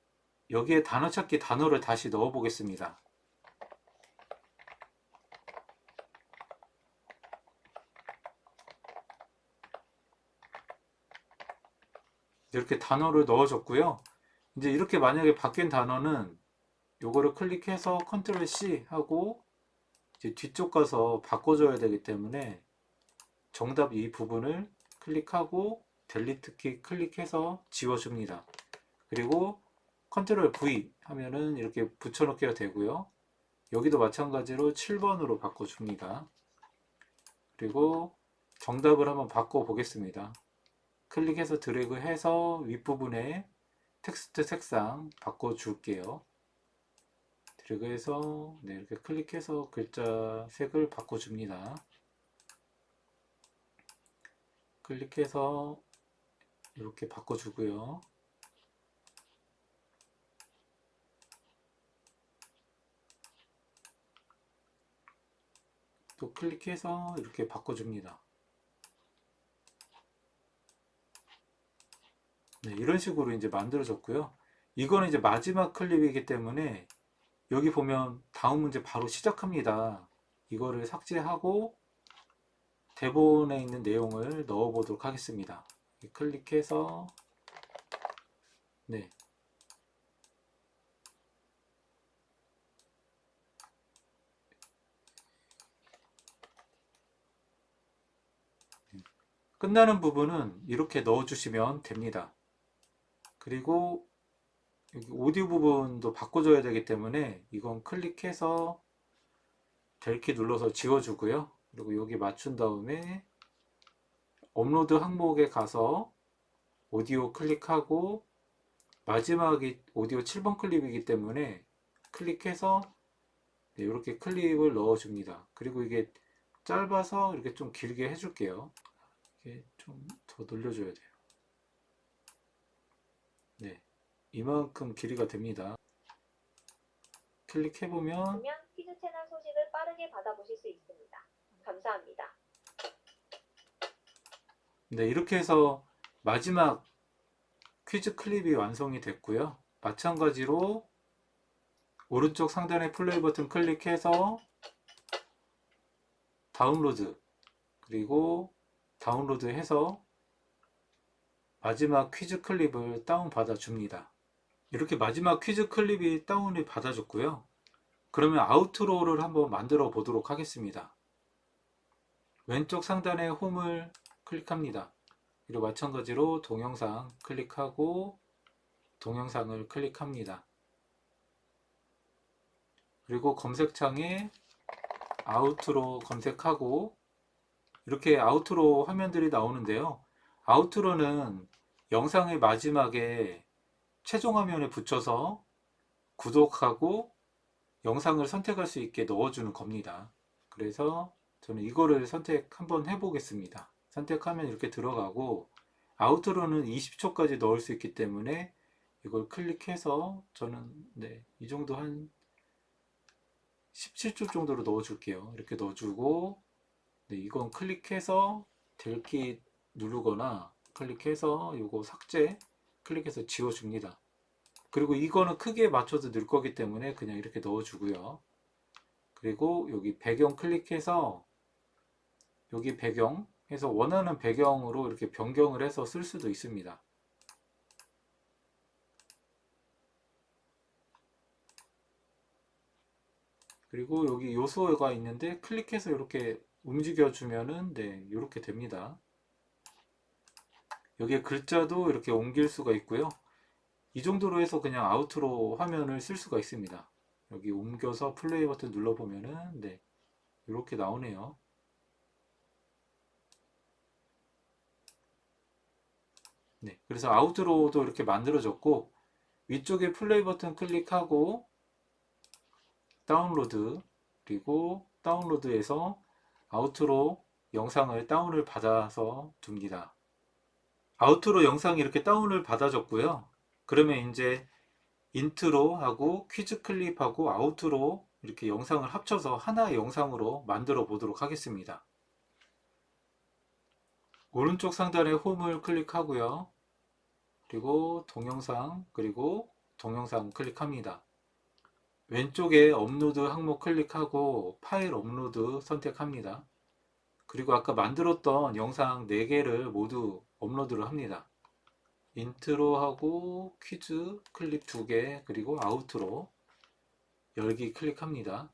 여기에 단어 찾기 단어를 다시 넣어 보겠습니다. 이렇게 단어를 넣어줬고요. 이제 이렇게 만약에 바뀐 단어는 요거를 클릭해서 컨트롤 C 하고 이제 뒤쪽 가서 바꿔줘야 되기 때문에 정답 이 부분을 클릭하고 델리트 키 클릭해서 지워줍니다. 그리고 컨트롤 V 하면은 이렇게 붙여넣기가 되고요. 여기도 마찬가지로 7번으로 바꿔줍니다. 그리고 정답을 한번 바꿔보겠습니다. 클릭해서 드래그해서 윗부분에 텍스트 색상 바꿔줄게요. 드래그해서 네, 이렇게 클릭해서 글자 색을 바꿔줍니다. 클릭해서 이렇게 바꿔주고요. 또 클릭해서 이렇게 바꿔줍니다. 네, 이런 식으로 이제 만들어졌고요. 이거는 이제 마지막 클립이기 때문에 여기 보면 다음 문제 바로 시작합니다. 이거를 삭제하고 대본에 있는 내용을 넣어 보도록 하겠습니다. 클릭해서 네. 끝나는 부분은 이렇게 넣어 주시면 됩니다. 그리고 여기 오디오 부분도 바꿔줘야 되기 때문에 이건 클릭해서 델키 눌러서 지워주고요. 그리고 여기 맞춘 다음에 업로드 항목에 가서 오디오 클릭하고 마지막이 오디오 7번 클립이기 때문에 클릭해서 네, 이렇게 클립을 넣어줍니다. 그리고 이게 짧아서 이렇게 좀 길게 해줄게요. 이게 좀 더 늘려줘야 돼요. 네, 이만큼 길이가 됩니다. 클릭해보면 그러면 퀴즈 채널 소식을 빠르게 받아보실 수 있습니다. 감사합니다. 네, 이렇게 해서 마지막 퀴즈 클립이 완성이 됐고요. 마찬가지로 오른쪽 상단의 플레이 버튼 클릭해서 다운로드 그리고 다운로드 해서 마지막 퀴즈 클립을 다운 받아 줍니다. 이렇게 마지막 퀴즈 클립이 다운이 받아졌고요. 그러면 아우트로를 한번 만들어 보도록 하겠습니다. 왼쪽 상단에 홈을 클릭합니다. 그리고 마찬가지로 동영상 클릭하고 동영상을 클릭합니다. 그리고 검색창에 아우트로 검색하고 이렇게 아우트로 화면들이 나오는데요. 아우트로는 영상의 마지막에 최종 화면에 붙여서 구독하고 영상을 선택할 수 있게 넣어주는 겁니다. 그래서 저는 이거를 선택 한번 해보겠습니다. 선택하면 이렇게 들어가고 아우트로는 20초까지 넣을 수 있기 때문에 이걸 클릭해서 저는 네, 이 정도 한 17초 정도로 넣어줄게요. 이렇게 넣어주고 네, 이건 클릭해서 델키 누르거나 클릭해서 이거 삭제 클릭해서 지워줍니다. 그리고 이거는 크기에 맞춰서 넣을 거기 때문에 그냥 이렇게 넣어주고요. 그리고 여기 배경 클릭해서 여기 배경 해서 원하는 배경으로 이렇게 변경을 해서 쓸 수도 있습니다. 그리고 여기 요소가 있는데 클릭해서 이렇게 움직여 주면은 네, 이렇게 됩니다. 여기에 글자도 이렇게 옮길 수가 있고요. 이 정도로 해서 그냥 아우트로 화면을 쓸 수가 있습니다. 여기 옮겨서 플레이 버튼 눌러보면은 네, 이렇게 나오네요. 네, 그래서 아우트로도 이렇게 만들어졌고 위쪽에 플레이 버튼 클릭하고 다운로드 그리고 다운로드에서 아우트로 영상을 다운을 받아서 둡니다. 아우트로 영상이 이렇게 다운을 받아졌고요. 그러면 이제 인트로하고 퀴즈 클립하고 아우트로 이렇게 영상을 합쳐서 하나의 영상으로 만들어 보도록 하겠습니다. 오른쪽 상단에 홈을 클릭하고요. 그리고 동영상 그리고 동영상 클릭합니다. 왼쪽에 업로드 항목 클릭하고 파일 업로드 선택합니다. 그리고 아까 만들었던 영상 4개를 모두 업로드를 합니다. 인트로하고 퀴즈 클립 2개 그리고 아우트로 열기 클릭합니다.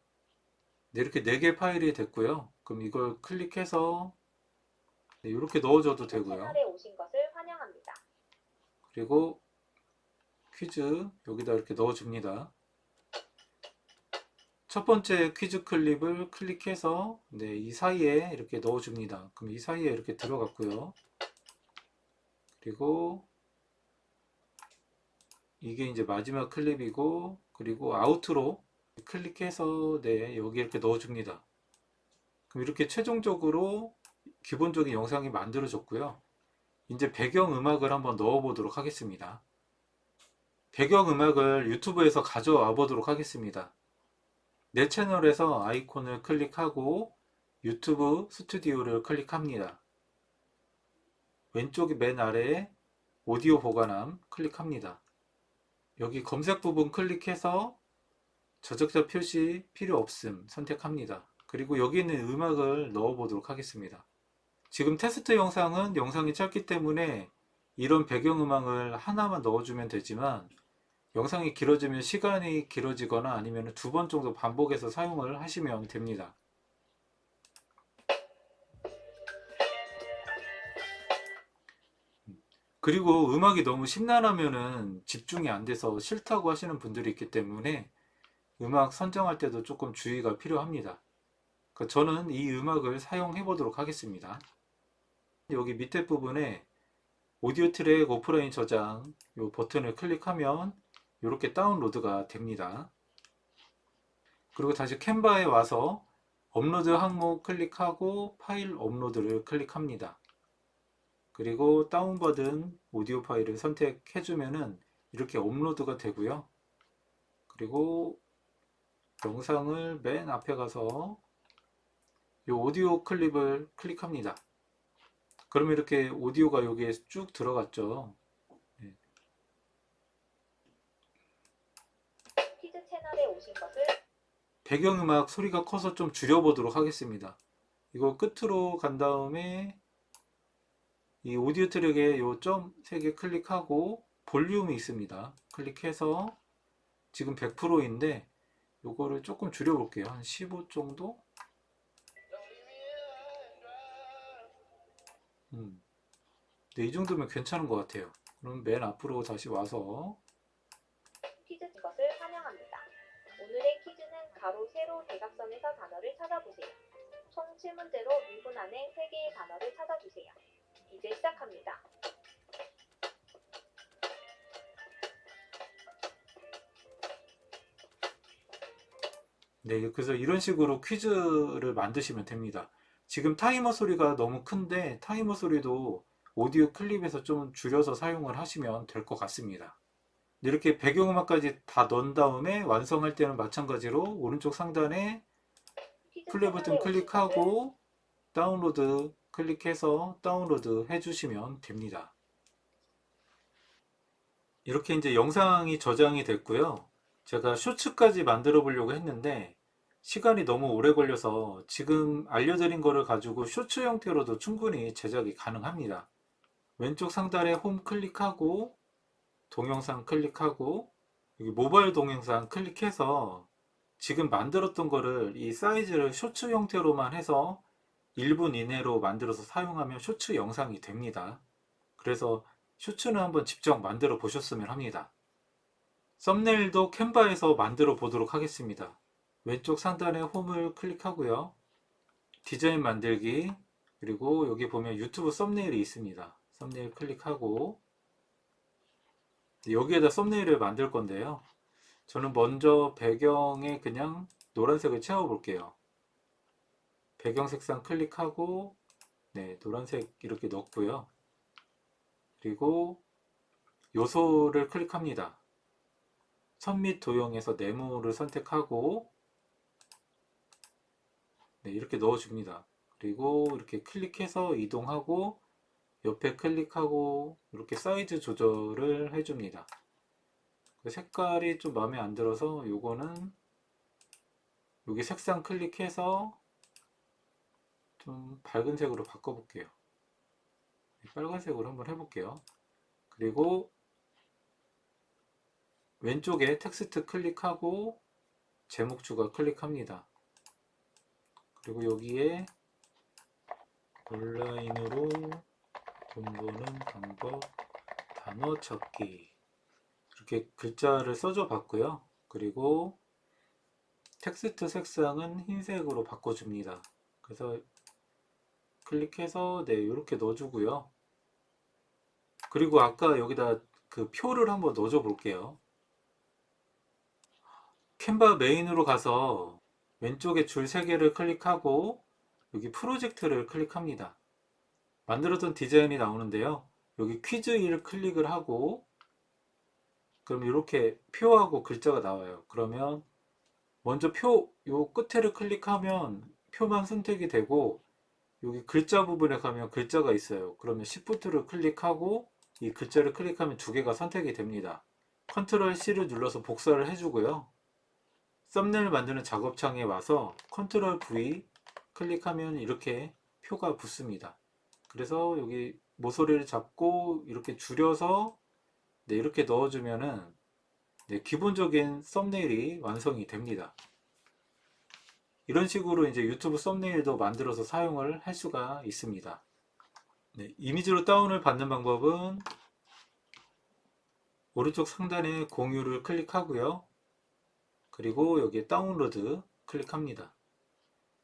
네, 이렇게 4개 파일이 됐고요. 그럼 이걸 클릭해서 네, 이렇게 넣어줘도 퀴즈 되고요. 채널에 오신 것을 환영합니다. 그리고 퀴즈 여기다 이렇게 넣어줍니다. 첫 번째 퀴즈 클립을 클릭해서 네, 이 사이에 이렇게 넣어줍니다. 그럼 이 사이에 이렇게 들어갔고요. 그리고 이게 이제 마지막 클립이고, 그리고 아웃로 클릭해서 네, 여기 이렇게 넣어줍니다. 그럼 이렇게 최종적으로 기본적인 영상이 만들어졌고요. 이제 배경음악을 한번 넣어보도록 하겠습니다. 배경음악을 유튜브에서 가져와 보도록 하겠습니다. 내 채널에서 아이콘을 클릭하고 유튜브 스튜디오를 클릭합니다. 왼쪽 맨 아래에 오디오 보관함 클릭합니다. 여기 검색 부분 클릭해서 저작자 표시 필요 없음 선택합니다. 그리고 여기 있는 음악을 넣어 보도록 하겠습니다. 지금 테스트 영상은 영상이 짧기 때문에 이런 배경음악을 하나만 넣어주면 되지만 영상이 길어지면 시간이 길어지거나 아니면 2번 정도 반복해서 사용을 하시면 됩니다. 그리고 음악이 너무 심란하면은 집중이 안 돼서 싫다고 하시는 분들이 있기 때문에 음악 선정할 때도 조금 주의가 필요합니다. 저는 이 음악을 사용해 보도록 하겠습니다. 여기 밑에 부분에 오디오 트랙 오프라인 저장 이 버튼을 클릭하면 이렇게 다운로드가 됩니다. 그리고 다시 캔바에 와서 업로드 항목 클릭하고 파일 업로드를 클릭합니다. 그리고 다운받은 오디오 파일을 선택해 주면은 이렇게 업로드가 되고요. 그리고 영상을 맨 앞에 가서 이 오디오 클립을 클릭합니다. 그러면 이렇게 오디오가 여기에 쭉 들어갔죠. 네. 퀴즈 채널에 오신 것을 배경음악 소리가 커서 좀 줄여보도록 하겠습니다. 이거 끝으로 간 다음에 이 오디오 트랙에 요 점 3개 클릭하고 볼륨이 있습니다. 클릭해서 지금 100%인데 요거를 조금 줄여볼게요. 한 15 정도? 네, 이 정도면 괜찮은 것 같아요. 그럼 맨 앞으로 다시 와서 퀴즈 것을 환영합니다. 오늘의 퀴즈는 가로, 세로, 대각선에서 단어를 찾아보세요. 총 7문제로 1분 안에 3개의 단어를 찾아주세요. 이제 시작합니다. 네, 그래서 이런 식으로 퀴즈를 만드시면 됩니다. 지금 타이머 소리가 너무 큰데 타이머 소리도 오디오 클립에서 좀 줄여서 사용을 하시면 될 것 같습니다. 이렇게 배경음악까지 다 넣은 다음에 완성할 때는 마찬가지로 오른쪽 상단에 퀴즈 플레이 버튼 채널에 오신 것을 클릭하고 다운로드 클릭해서 다운로드 해주시면 됩니다. 이렇게 이제 영상이 저장이 됐고요. 제가 쇼츠까지 만들어 보려고 했는데 시간이 너무 오래 걸려서 지금 알려드린 거를 가지고 쇼츠 형태로도 충분히 제작이 가능합니다. 왼쪽 상단에 홈 클릭하고 동영상 클릭하고 여기 모바일 동영상 클릭해서 지금 만들었던 거를 이 사이즈를 쇼츠 형태로만 해서 1분 이내로 만들어서 사용하면 쇼츠 영상이 됩니다. 그래서 쇼츠는 한번 직접 만들어 보셨으면 합니다. 썸네일도 캔바에서 만들어 보도록 하겠습니다. 왼쪽 상단에 홈을 클릭하고요. 디자인 만들기, 그리고 여기 보면 유튜브 썸네일이 있습니다. 썸네일 클릭하고 여기에다 썸네일을 만들 건데요. 저는 먼저 배경에 그냥 노란색을 채워 볼게요. 배경 색상 클릭하고 네, 노란색 이렇게 넣고요. 그리고 요소를 클릭합니다. 선 및 도형에서 네모를 선택하고 네, 이렇게 넣어줍니다. 그리고 이렇게 클릭해서 이동하고 옆에 클릭하고 이렇게 사이즈 조절을 해줍니다. 그 색깔이 좀 마음에 안 들어서 요거는 여기 색상 클릭해서 좀 밝은 색으로 바꿔볼게요. 빨간색으로 한번 해볼게요. 그리고 왼쪽에 텍스트 클릭하고 제목 추가 클릭합니다. 그리고 여기에 온라인으로 돈 버는 방법 단어 찾기 이렇게 글자를 써줘 봤고요. 그리고 텍스트 색상은 흰색으로 바꿔줍니다. 그래서 클릭해서 네 이렇게 넣어주고요. 그리고 아까 여기다 그 표를 한번 넣어줘 볼게요. 캔바 메인으로 가서 왼쪽에 줄 3개를 클릭하고 여기 프로젝트를 클릭합니다. 만들었던 디자인이 나오는데요. 여기 퀴즈 1 클릭을 하고 그럼 이렇게 표하고 글자가 나와요. 그러면 먼저 요 끝에를 클릭하면 표만 선택이 되고 여기 글자 부분에 가면 글자가 있어요. 그러면 Shift를 클릭하고 이 글자를 클릭하면 2개가 선택이 됩니다. Ctrl C를 눌러서 복사를 해주고요. 썸네일 만드는 작업창에 와서 Ctrl V 클릭하면 이렇게 표가 붙습니다. 그래서 여기 모서리를 잡고 이렇게 줄여서 네, 이렇게 넣어주면은 네, 기본적인 썸네일이 완성이 됩니다. 이런 식으로 이제 유튜브 썸네일도 만들어서 사용을 할 수가 있습니다. 네, 이미지로 다운을 받는 방법은 오른쪽 상단에 공유를 클릭하고요. 그리고 여기에 다운로드 클릭합니다.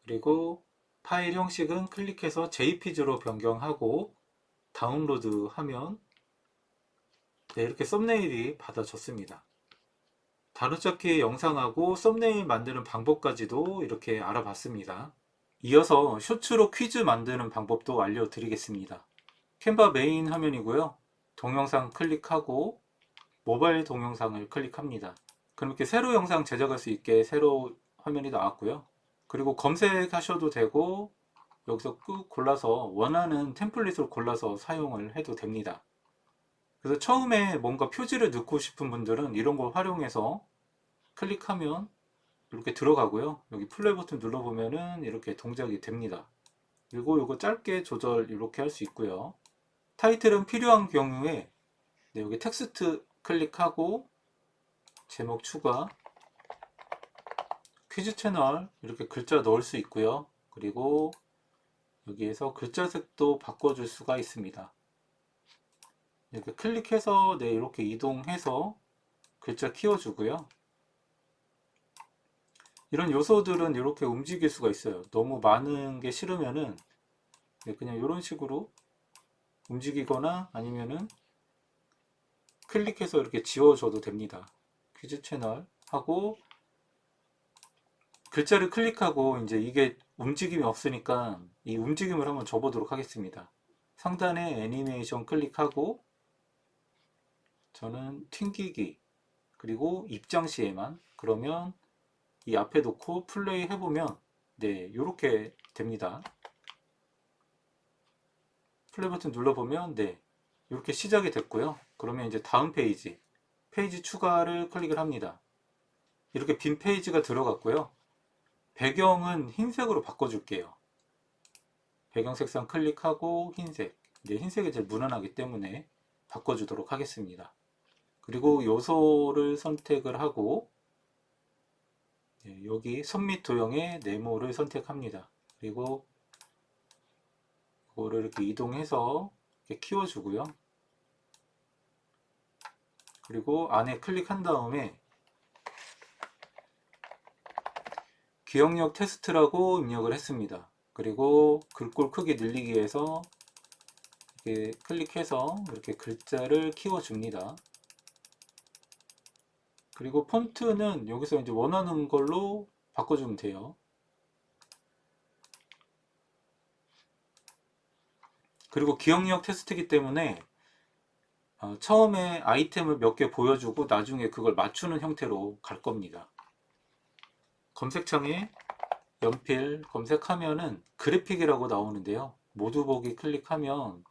그리고 파일 형식은 클릭해서 JPG로 변경하고 다운로드 하면 네, 이렇게 썸네일이 받아졌습니다. 단어찾기 영상하고 썸네일 만드는 방법까지도 이렇게 알아봤습니다. 이어서 쇼츠로 퀴즈 만드는 방법도 알려드리겠습니다. 캔바 메인 화면이고요. 동영상 클릭하고 모바일 동영상을 클릭합니다. 그럼 이렇게 새로 영상 제작할 수 있게 새로 화면이 나왔고요. 그리고 검색하셔도 되고 여기서 꾹 골라서 원하는 템플릿을 골라서 사용을 해도 됩니다. 그래서 처음에 뭔가 표지를 넣고 싶은 분들은 이런 걸 활용해서 클릭하면 이렇게 들어가고요. 여기 플레이 버튼 눌러보면은 이렇게 동작이 됩니다. 그리고 이거 짧게 조절 이렇게 할 수 있고요. 타이틀은 필요한 경우에 네, 여기 텍스트 클릭하고 제목 추가, 퀴즈 채널 이렇게 글자 넣을 수 있고요. 그리고 여기에서 글자 색도 바꿔줄 수가 있습니다. 이렇게 클릭해서 네, 이렇게 이동해서 글자 키워주고요. 이런 요소들은 이렇게 움직일 수가 있어요. 너무 많은 게 싫으면은 네, 그냥 이런 식으로 움직이거나 아니면은 클릭해서 이렇게 지워줘도 됩니다. 퀴즈 채널 하고 글자를 클릭하고 이제 이게 움직임이 없으니까 이 움직임을 한번 줘보도록 하겠습니다. 상단에 애니메이션 클릭하고 저는 튕기기 그리고 입장 시에만 그러면 이 앞에 놓고 플레이 해보면 네 이렇게 됩니다. 플레이 버튼 눌러보면 네 이렇게 시작이 됐고요. 그러면 이제 다음 페이지 추가를 클릭을 합니다. 이렇게 빈 페이지가 들어갔고요. 배경은 흰색으로 바꿔줄게요. 배경 색상 클릭하고 흰색. 네, 흰색이 제일 무난하기 때문에 바꿔주도록 하겠습니다. 그리고 요소를 선택을 하고 네, 여기 선밋 도형의 네모를 선택합니다. 그리고 이거를 이렇게 이동해서 이렇게 키워주고요. 그리고 안에 클릭한 다음에 기억력 테스트라고 입력을 했습니다. 그리고 글꼴 크기 늘리기 위해서 이렇게 클릭해서 이렇게 글자를 키워줍니다. 그리고 폰트는 여기서 이제 원하는 걸로 바꿔주면 돼요. 그리고 기억력 테스트이기 때문에 처음에 아이템을 몇 개 보여주고 나중에 그걸 맞추는 형태로 갈 겁니다. 검색창에 연필 검색하면은 그래픽이라고 나오는데요. 모두 보기 클릭하면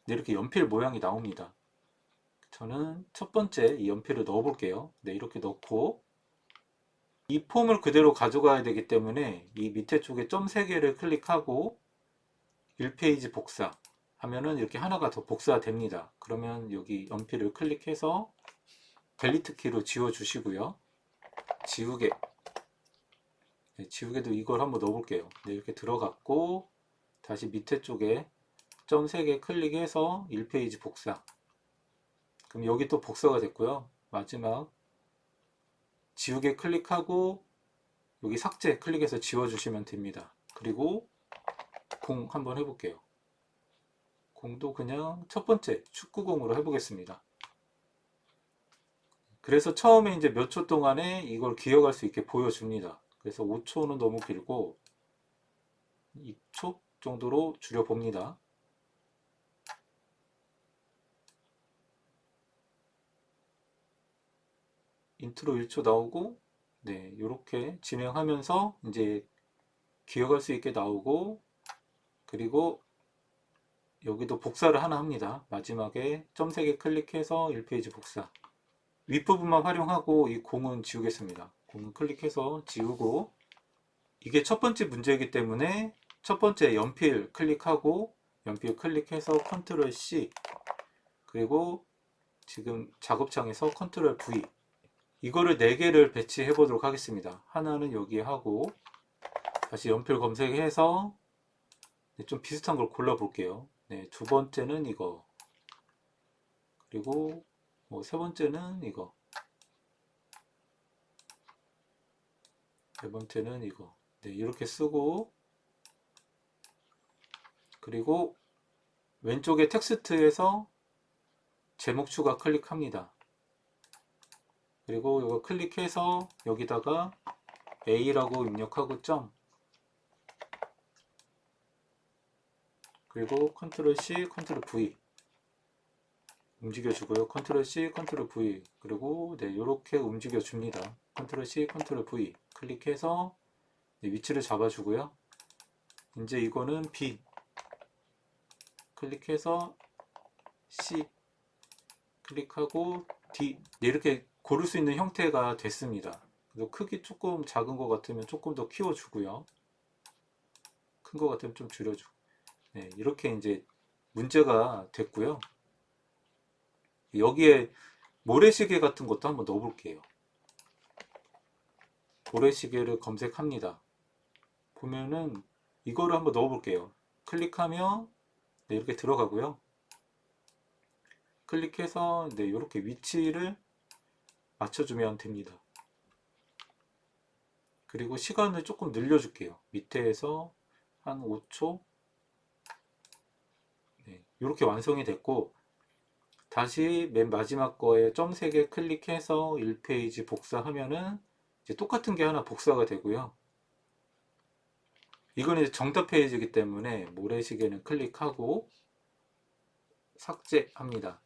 이렇게 연필 모양이 나옵니다. 저는 첫 번째 이 연필을 넣어 볼게요. 네, 이렇게 넣고 이 폼을 그대로 가져가야 되기 때문에 이 밑에 쪽에 점 3개를 클릭하고 1페이지 복사 하면은 이렇게 하나가 더 복사가 됩니다. 그러면 여기 연필을 클릭해서 델리트 키로 지워 주시고요. 지우개 네, 지우개도 이걸 한번 넣어볼게요. 네, 이렇게 들어갔고 다시 밑에 쪽에 점 3개 클릭해서 1페이지 복사. 그럼 여기 또 복사가 됐고요. 마지막 지우개 클릭하고 여기 삭제 클릭해서 지워주시면 됩니다. 그리고 공 한번 해볼게요. 공도 그냥 첫 번째 축구공으로 해보겠습니다. 그래서 처음에 이제 몇 초 동안에 이걸 기억할 수 있게 보여줍니다. 그래서 5초는 너무 길고 2초 정도로 줄여봅니다. 인트로 1초 나오고, 네, 이렇게 진행하면서 이제 기억할 수 있게 나오고, 그리고 여기도 복사를 하나 합니다. 마지막에 점 3개 클릭해서 1페이지 복사. 윗부분만 활용하고 이 공은 지우겠습니다. 공은 클릭해서 지우고, 이게 첫 번째 문제이기 때문에 첫 번째 연필 클릭하고 연필 클릭해서 컨트롤 C, 그리고 지금 작업창에서 컨트롤 V, 이거를 4개를 배치해 보도록 하겠습니다. 하나는 여기에 하고 다시 연필 검색해서 좀 비슷한 걸 골라 볼게요. 네, 두 번째는 이거, 그리고 세 번째는 이거, 네 번째는 이거. 네, 이렇게 쓰고, 그리고 왼쪽에 텍스트에서 제목 추가 클릭합니다. 그리고 이거 클릭해서 여기다가 A라고 입력하고 점, 그리고 컨트롤 C, 컨트롤 V 움직여주고요. 컨트롤 C, 컨트롤 V, 그리고 네, 이렇게 움직여줍니다. 컨트롤 C, 컨트롤 V 클릭해서 네, 위치를 잡아주고요. 이제 이거는 B 클릭해서 C 클릭하고 D, 네, 이렇게 고를 수 있는 형태가 됐습니다. 그래서 크기 조금 작은 것 같으면 조금 더 키워주고요. 큰 것 같으면 좀 줄여주고. 네, 이렇게 이제 문제가 됐고요. 여기에 모래시계 같은 것도 한번 넣어볼게요. 모래시계를 검색합니다. 보면은 이거를 한번 넣어볼게요. 클릭하면 네, 이렇게 들어가고요. 클릭해서 네, 이렇게 위치를 맞춰주면 됩니다. 그리고 시간을 조금 늘려줄게요. 밑에서 한 5초. 네, 이렇게 완성이 됐고, 다시 맨 마지막 거에 점 3개 클릭해서 1페이지 복사하면은 이제 똑같은 게 하나 복사가 되고요. 이건 이제 정답 페이지이기 때문에 모래시계는 클릭하고 삭제합니다.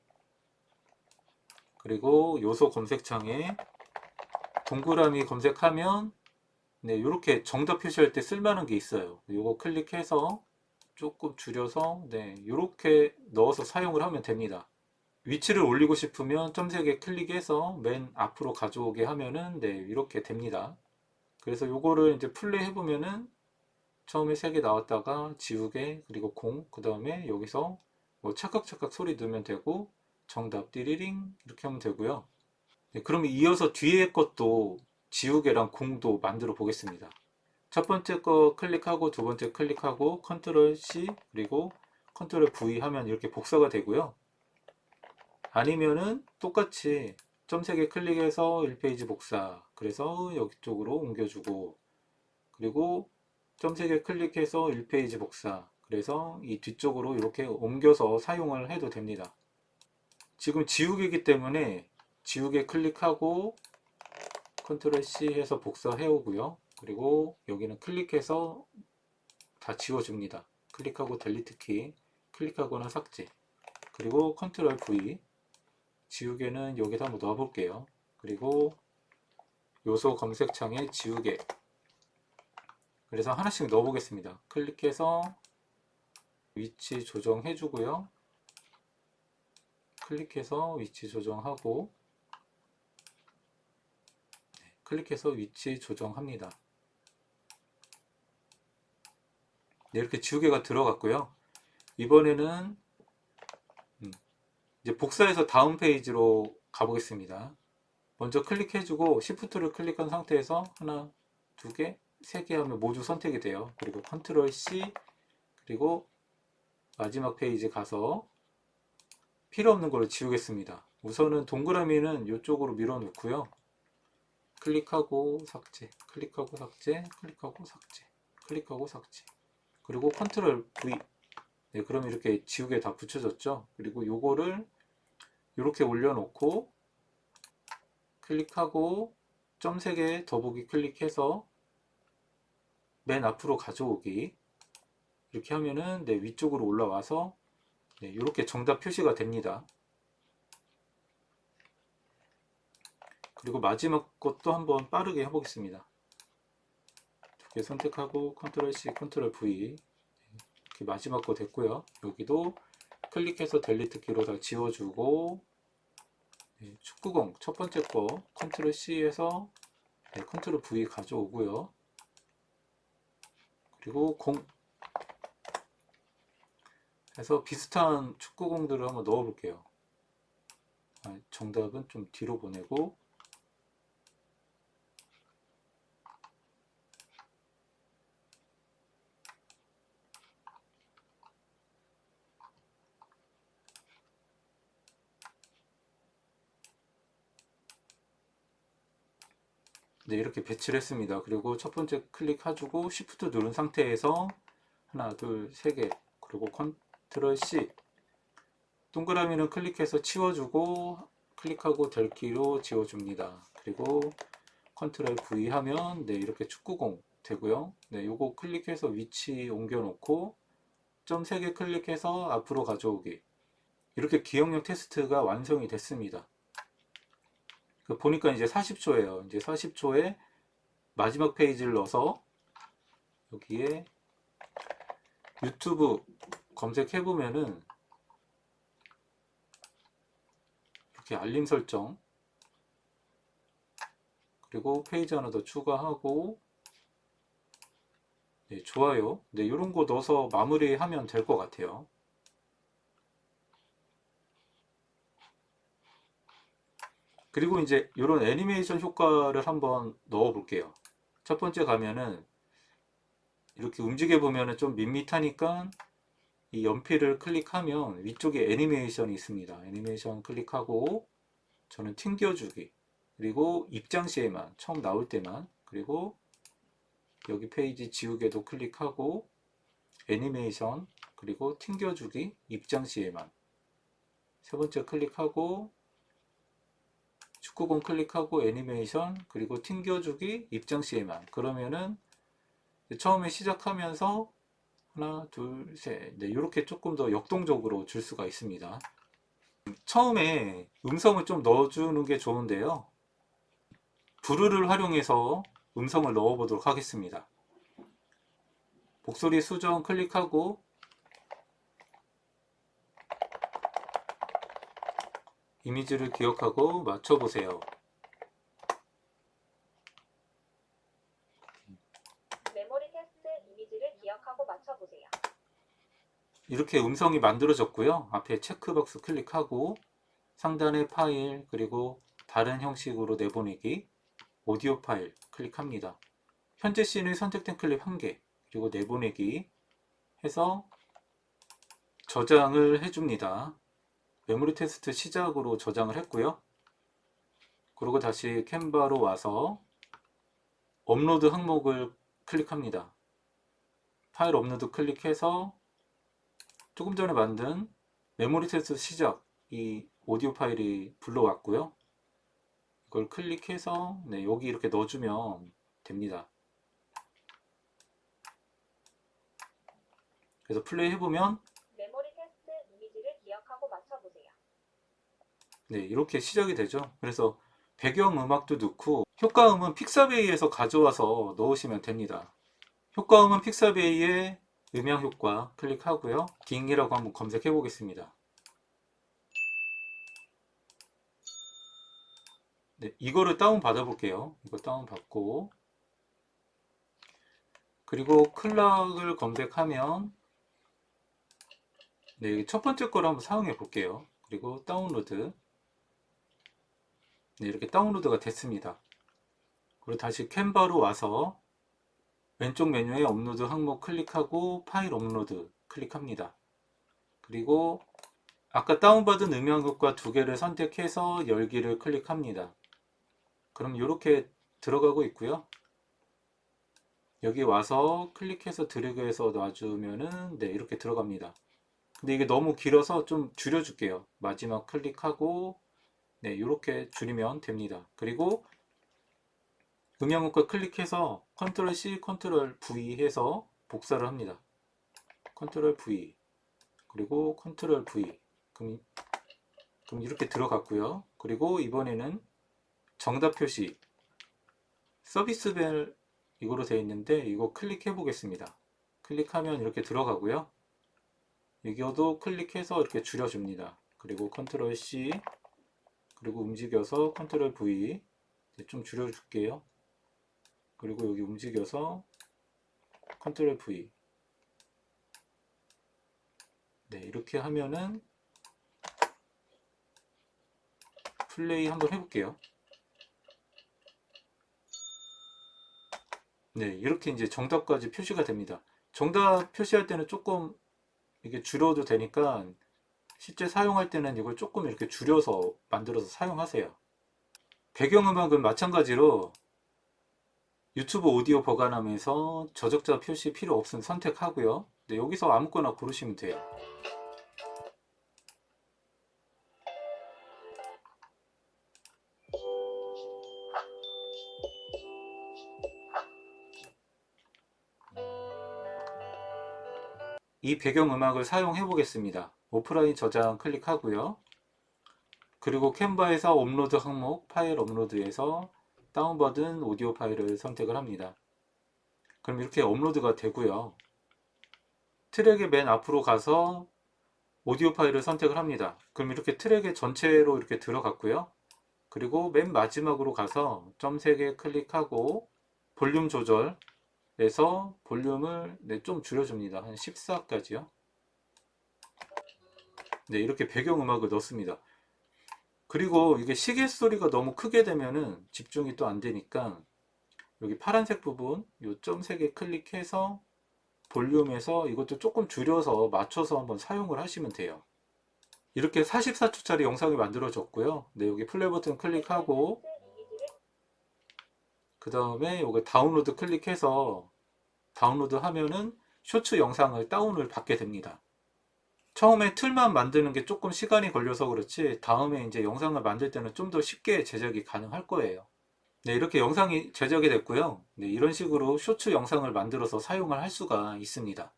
그리고 요소 검색창에 동그라미 검색하면 네, 이렇게 정답 표시할 때 쓸만한 게 있어요. 이거 클릭해서 조금 줄여서 네, 이렇게 넣어서 사용을 하면 됩니다. 위치를 올리고 싶으면 점 3개 클릭해서 맨 앞으로 가져오게 하면은 네, 이렇게 됩니다. 그래서 요거를 이제 플레이 해보면은 처음에 3개 나왔다가 지우개, 그리고 공, 그 다음에 여기서 뭐 찰칵찰칵 소리 넣으면 되고 정답 띠리링 이렇게 하면 되고요. 네, 그러면 이어서 뒤에 것도 지우개랑 공도 만들어 보겠습니다. 첫 번째 거 클릭하고 두 번째 클릭하고 컨트롤 C 그리고 컨트롤 V 하면 이렇게 복사가 되고요. 아니면은 똑같이 점 3개 클릭해서 1페이지 복사, 그래서 여기 쪽으로 옮겨주고, 그리고 점 3개 클릭해서 1페이지 복사, 그래서 이 뒤쪽으로 이렇게 옮겨서 사용을 해도 됩니다. 지금 지우개이기 때문에 지우개 클릭하고 컨트롤 C 해서 복사해 오고요. 그리고 여기는 클릭해서 다 지워줍니다. 클릭하고 델리트 키, 클릭하거나 삭제, 그리고 컨트롤 V, 지우개는 여기다 한번 넣어볼게요. 그리고 요소 검색창에 지우개, 그래서 하나씩 넣어보겠습니다. 클릭해서 위치 조정해주고요. 클릭해서 위치 조정하고, 클릭해서 위치 조정합니다. 네, 이렇게 지우개가 들어갔고요. 이번에는 이제 복사해서 다음 페이지로 가보겠습니다. 먼저 클릭해주고 Shift를 클릭한 상태에서 하나, 두 개, 세 개 하면 모두 선택이 돼요. 그리고 컨트롤 C, 그리고 마지막 페이지 가서 필요 없는 걸 지우겠습니다. 우선은 동그라미는 이쪽으로 밀어 놓고요. 클릭하고 삭제, 클릭하고 삭제, 클릭하고 삭제, 클릭하고 삭제. 그리고 컨트롤 V. 네, 그럼 이렇게 지우개 다 붙여졌죠. 그리고 요거를 이렇게 올려놓고 클릭하고 점 3개 더보기 클릭해서 맨 앞으로 가져오기. 이렇게 하면은 네, 위쪽으로 올라와서 네, 이렇게 정답 표시가 됩니다. 그리고 마지막 것도 한번 빠르게 해보겠습니다. 두 개 선택하고 컨트롤 C, 컨트롤 V. 이렇게 마지막 거 됐고요. 여기도 클릭해서 델리트 키로 다 지워주고, 네, 축구공 첫 번째 거 컨트롤 C에서 네, 컨트롤 V 가져오고요. 그리고 공 해서 비슷한 축구공들을 한번 넣어 볼게요. 정답은 좀 뒤로 보내고, 네, 이렇게 배치를 했습니다. 그리고 첫 번째 클릭해주고 Shift 누른 상태에서 하나, 둘, 세 개, 그리고 컨트롤 C. 동그라미는 클릭해서 치워주고 클릭하고 될 키로 지워줍니다. 그리고 컨트롤 V 하면 네, 이렇게 축구공 되고요. 네, 요거 클릭해서 위치 옮겨 놓고 점 3개 클릭해서 앞으로 가져오기. 이렇게 기억력 테스트가 완성이 됐습니다. 보니까 이제 40초예요. 이제 40초에 마지막 페이지를 넣어서 여기에 유튜브 검색해 보면은 이렇게 알림 설정, 그리고 페이지 하나 더 추가하고 네, 좋아요. 네, 이런 거 넣어서 마무리하면 될 것 같아요. 그리고 이제 이런 애니메이션 효과를 한번 넣어 볼게요. 첫 번째 가면은 이렇게 움직여 보면은 좀 밋밋하니까 이 연필을 클릭하면 위쪽에 애니메이션이 있습니다. 애니메이션 클릭하고 저는 튕겨주기, 그리고 입장 시에만, 처음 나올 때만, 그리고 여기 페이지 지우개도 클릭하고 애니메이션, 그리고 튕겨주기, 입장 시에만. 세 번째 클릭하고 축구공 클릭하고 애니메이션, 그리고 튕겨주기, 입장 시에만. 그러면은 처음에 시작하면서 하나, 둘, 셋. 네, 이렇게 조금 더 역동적으로 줄 수가 있습니다. 처음에 음성을 좀 넣어주는 게 좋은데요. 브루를 활용해서 음성을 넣어 보도록 하겠습니다. 목소리 수정 클릭하고 이미지를 기억하고 맞춰보세요. 메모리 테스트 이미지를 기억하고 맞춰보세요. 이렇게 음성이 만들어졌고요. 앞에 체크박스 클릭하고 상단에 파일, 그리고 다른 형식으로 내보내기, 오디오 파일 클릭합니다. 현재 씬의 선택된 클립 1개, 그리고 내보내기 해서 저장을 해줍니다. 메모리 테스트 시작으로 저장을 했고요. 그리고 다시 캔버로 와서 업로드 항목을 클릭합니다. 파일 업로드 클릭해서 조금 전에 만든 메모리 테스트 시작, 이 오디오 파일이 불러왔고요. 이걸 클릭해서 네, 여기 이렇게 넣어주면 됩니다. 그래서 플레이 해보면 메모리 테스트 이미지를 기억하고 맞춰보세요. 네, 이렇게 시작이 되죠. 그래서 배경 음악도 넣고 효과음은 픽사베이에서 가져와서 넣으시면 됩니다. 효과음은 픽사베이의 음향 효과 클릭하고요. 딩이라고 한번 검색해 보겠습니다. 네, 이거를 다운 받아 볼게요. 이거 다운 받고 그리고 클락을 검색하면 네, 첫 번째 거를 한번 사용해 볼게요. 그리고 다운로드. 네, 이렇게 다운로드가 됐습니다. 그리고 다시 캔버로 와서 왼쪽 메뉴에 업로드 항목 클릭하고 파일 업로드 클릭합니다. 그리고 아까 다운받은 음향극과 두 개를 선택해서 열기를 클릭합니다. 그럼 이렇게 들어가고 있고요. 여기 와서 클릭해서 드래그해서 놔주면은 네, 이렇게 들어갑니다. 근데 이게 너무 길어서 좀 줄여줄게요. 마지막 클릭하고 네, 이렇게 줄이면 됩니다. 그리고 음향극과 클릭해서 컨트롤 C, 컨트롤 V 해서 복사를 합니다. 컨트롤 V 그리고 컨트롤 V 그럼 이렇게 들어갔고요. 그리고 이번에는 정답 표시 서비스별 이거로 되어 있는데 이거 클릭해 보겠습니다. 클릭하면 이렇게 들어가고요. 여기도 클릭해서 이렇게 줄여줍니다. 그리고 컨트롤 C 그리고 움직여서 컨트롤 V 좀 줄여줄게요. 그리고 여기 움직여서 컨트롤 V 네, 이렇게 하면은 플레이 한번 해볼게요. 네, 이렇게 이제 정답까지 표시가 됩니다. 정답 표시할 때는 조금 이게 줄여도 되니까 실제 사용할 때는 이걸 조금 이렇게 줄여서 만들어서 사용하세요. 배경음악은 마찬가지로 유튜브 오디오 보관함에서 저작자 표시 필요 없음 선택하고요. 네, 여기서 아무거나 고르시면 돼요. 이 배경음악을 사용해 보겠습니다. 오프라인 저장 클릭하고요. 그리고 캔버에서 업로드 항목 파일 업로드에서 다운받은 오디오 파일을 선택을 합니다. 그럼 이렇게 업로드가 되고요. 트랙의 맨 앞으로 가서 오디오 파일을 선택을 합니다. 그럼 이렇게 트랙의 전체로 이렇게 들어갔고요. 그리고 맨 마지막으로 가서 점 3개 클릭하고 볼륨 조절에서 볼륨을 네, 좀 줄여줍니다. 한 14까지요. 네, 이렇게 배경음악을 넣습니다. 그리고 이게 시계 소리가 너무 크게 되면은 집중이 또 안 되니까 여기 파란색 부분 요 점 3개 클릭해서 볼륨에서 이것도 조금 줄여서 맞춰서 한번 사용을 하시면 돼요. 이렇게 44초짜리 영상이 만들어졌고요. 네, 여기 플레이 버튼 클릭하고 그 다음에 여기 다운로드 클릭해서 다운로드 하면은 쇼츠 영상을 다운을 받게 됩니다. 처음에 틀만 만드는 게 조금 시간이 걸려서 그렇지 다음에 이제 영상을 만들 때는 좀 더 쉽게 제작이 가능할 거예요. 네, 이렇게 영상이 제작이 됐고요. 네, 이런 식으로 쇼츠 영상을 만들어서 사용을 할 수가 있습니다.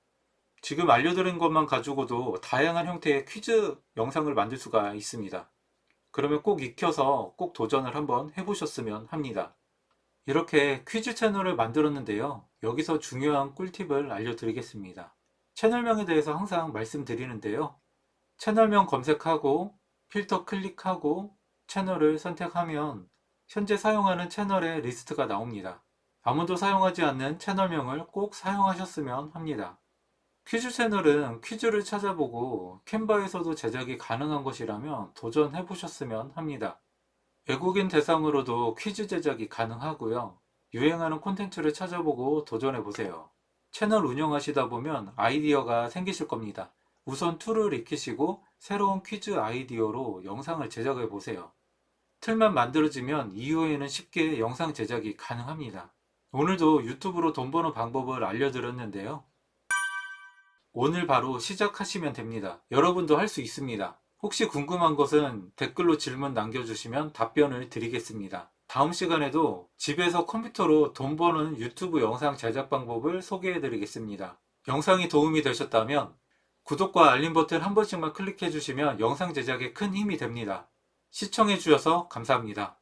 지금 알려드린 것만 가지고도 다양한 형태의 퀴즈 영상을 만들 수가 있습니다. 그러면 꼭 익혀서 꼭 도전을 한번 해보셨으면 합니다. 이렇게 퀴즈 채널을 만들었는데요. 여기서 중요한 꿀팁을 알려드리겠습니다. 채널명에 대해서 항상 말씀드리는데요. 채널명 검색하고 필터 클릭하고 채널을 선택하면 현재 사용하는 채널의 리스트가 나옵니다. 아무도 사용하지 않는 채널명을 꼭 사용하셨으면 합니다. 퀴즈 채널은 퀴즈를 찾아보고 캔버에서도 제작이 가능한 것이라면 도전해 보셨으면 합니다. 외국인 대상으로도 퀴즈 제작이 가능하고요. 유행하는 콘텐츠를 찾아보고 도전해 보세요. 채널 운영하시다 보면 아이디어가 생기실 겁니다. 우선 툴을 익히시고 새로운 퀴즈 아이디어로 영상을 제작해 보세요. 틀만 만들어지면 이후에는 쉽게 영상 제작이 가능합니다. 오늘도 유튜브로 돈 버는 방법을 알려드렸는데요. 오늘 바로 시작하시면 됩니다. 여러분도 할 수 있습니다. 혹시 궁금한 것은 댓글로 질문 남겨주시면 답변을 드리겠습니다. 다음 시간에도 집에서 컴퓨터로 돈 버는 유튜브 영상 제작 방법을 소개해 드리겠습니다. 영상이 도움이 되셨다면 구독과 알림 버튼 한 번씩만 클릭해 주시면 영상 제작에 큰 힘이 됩니다. 시청해 주셔서 감사합니다.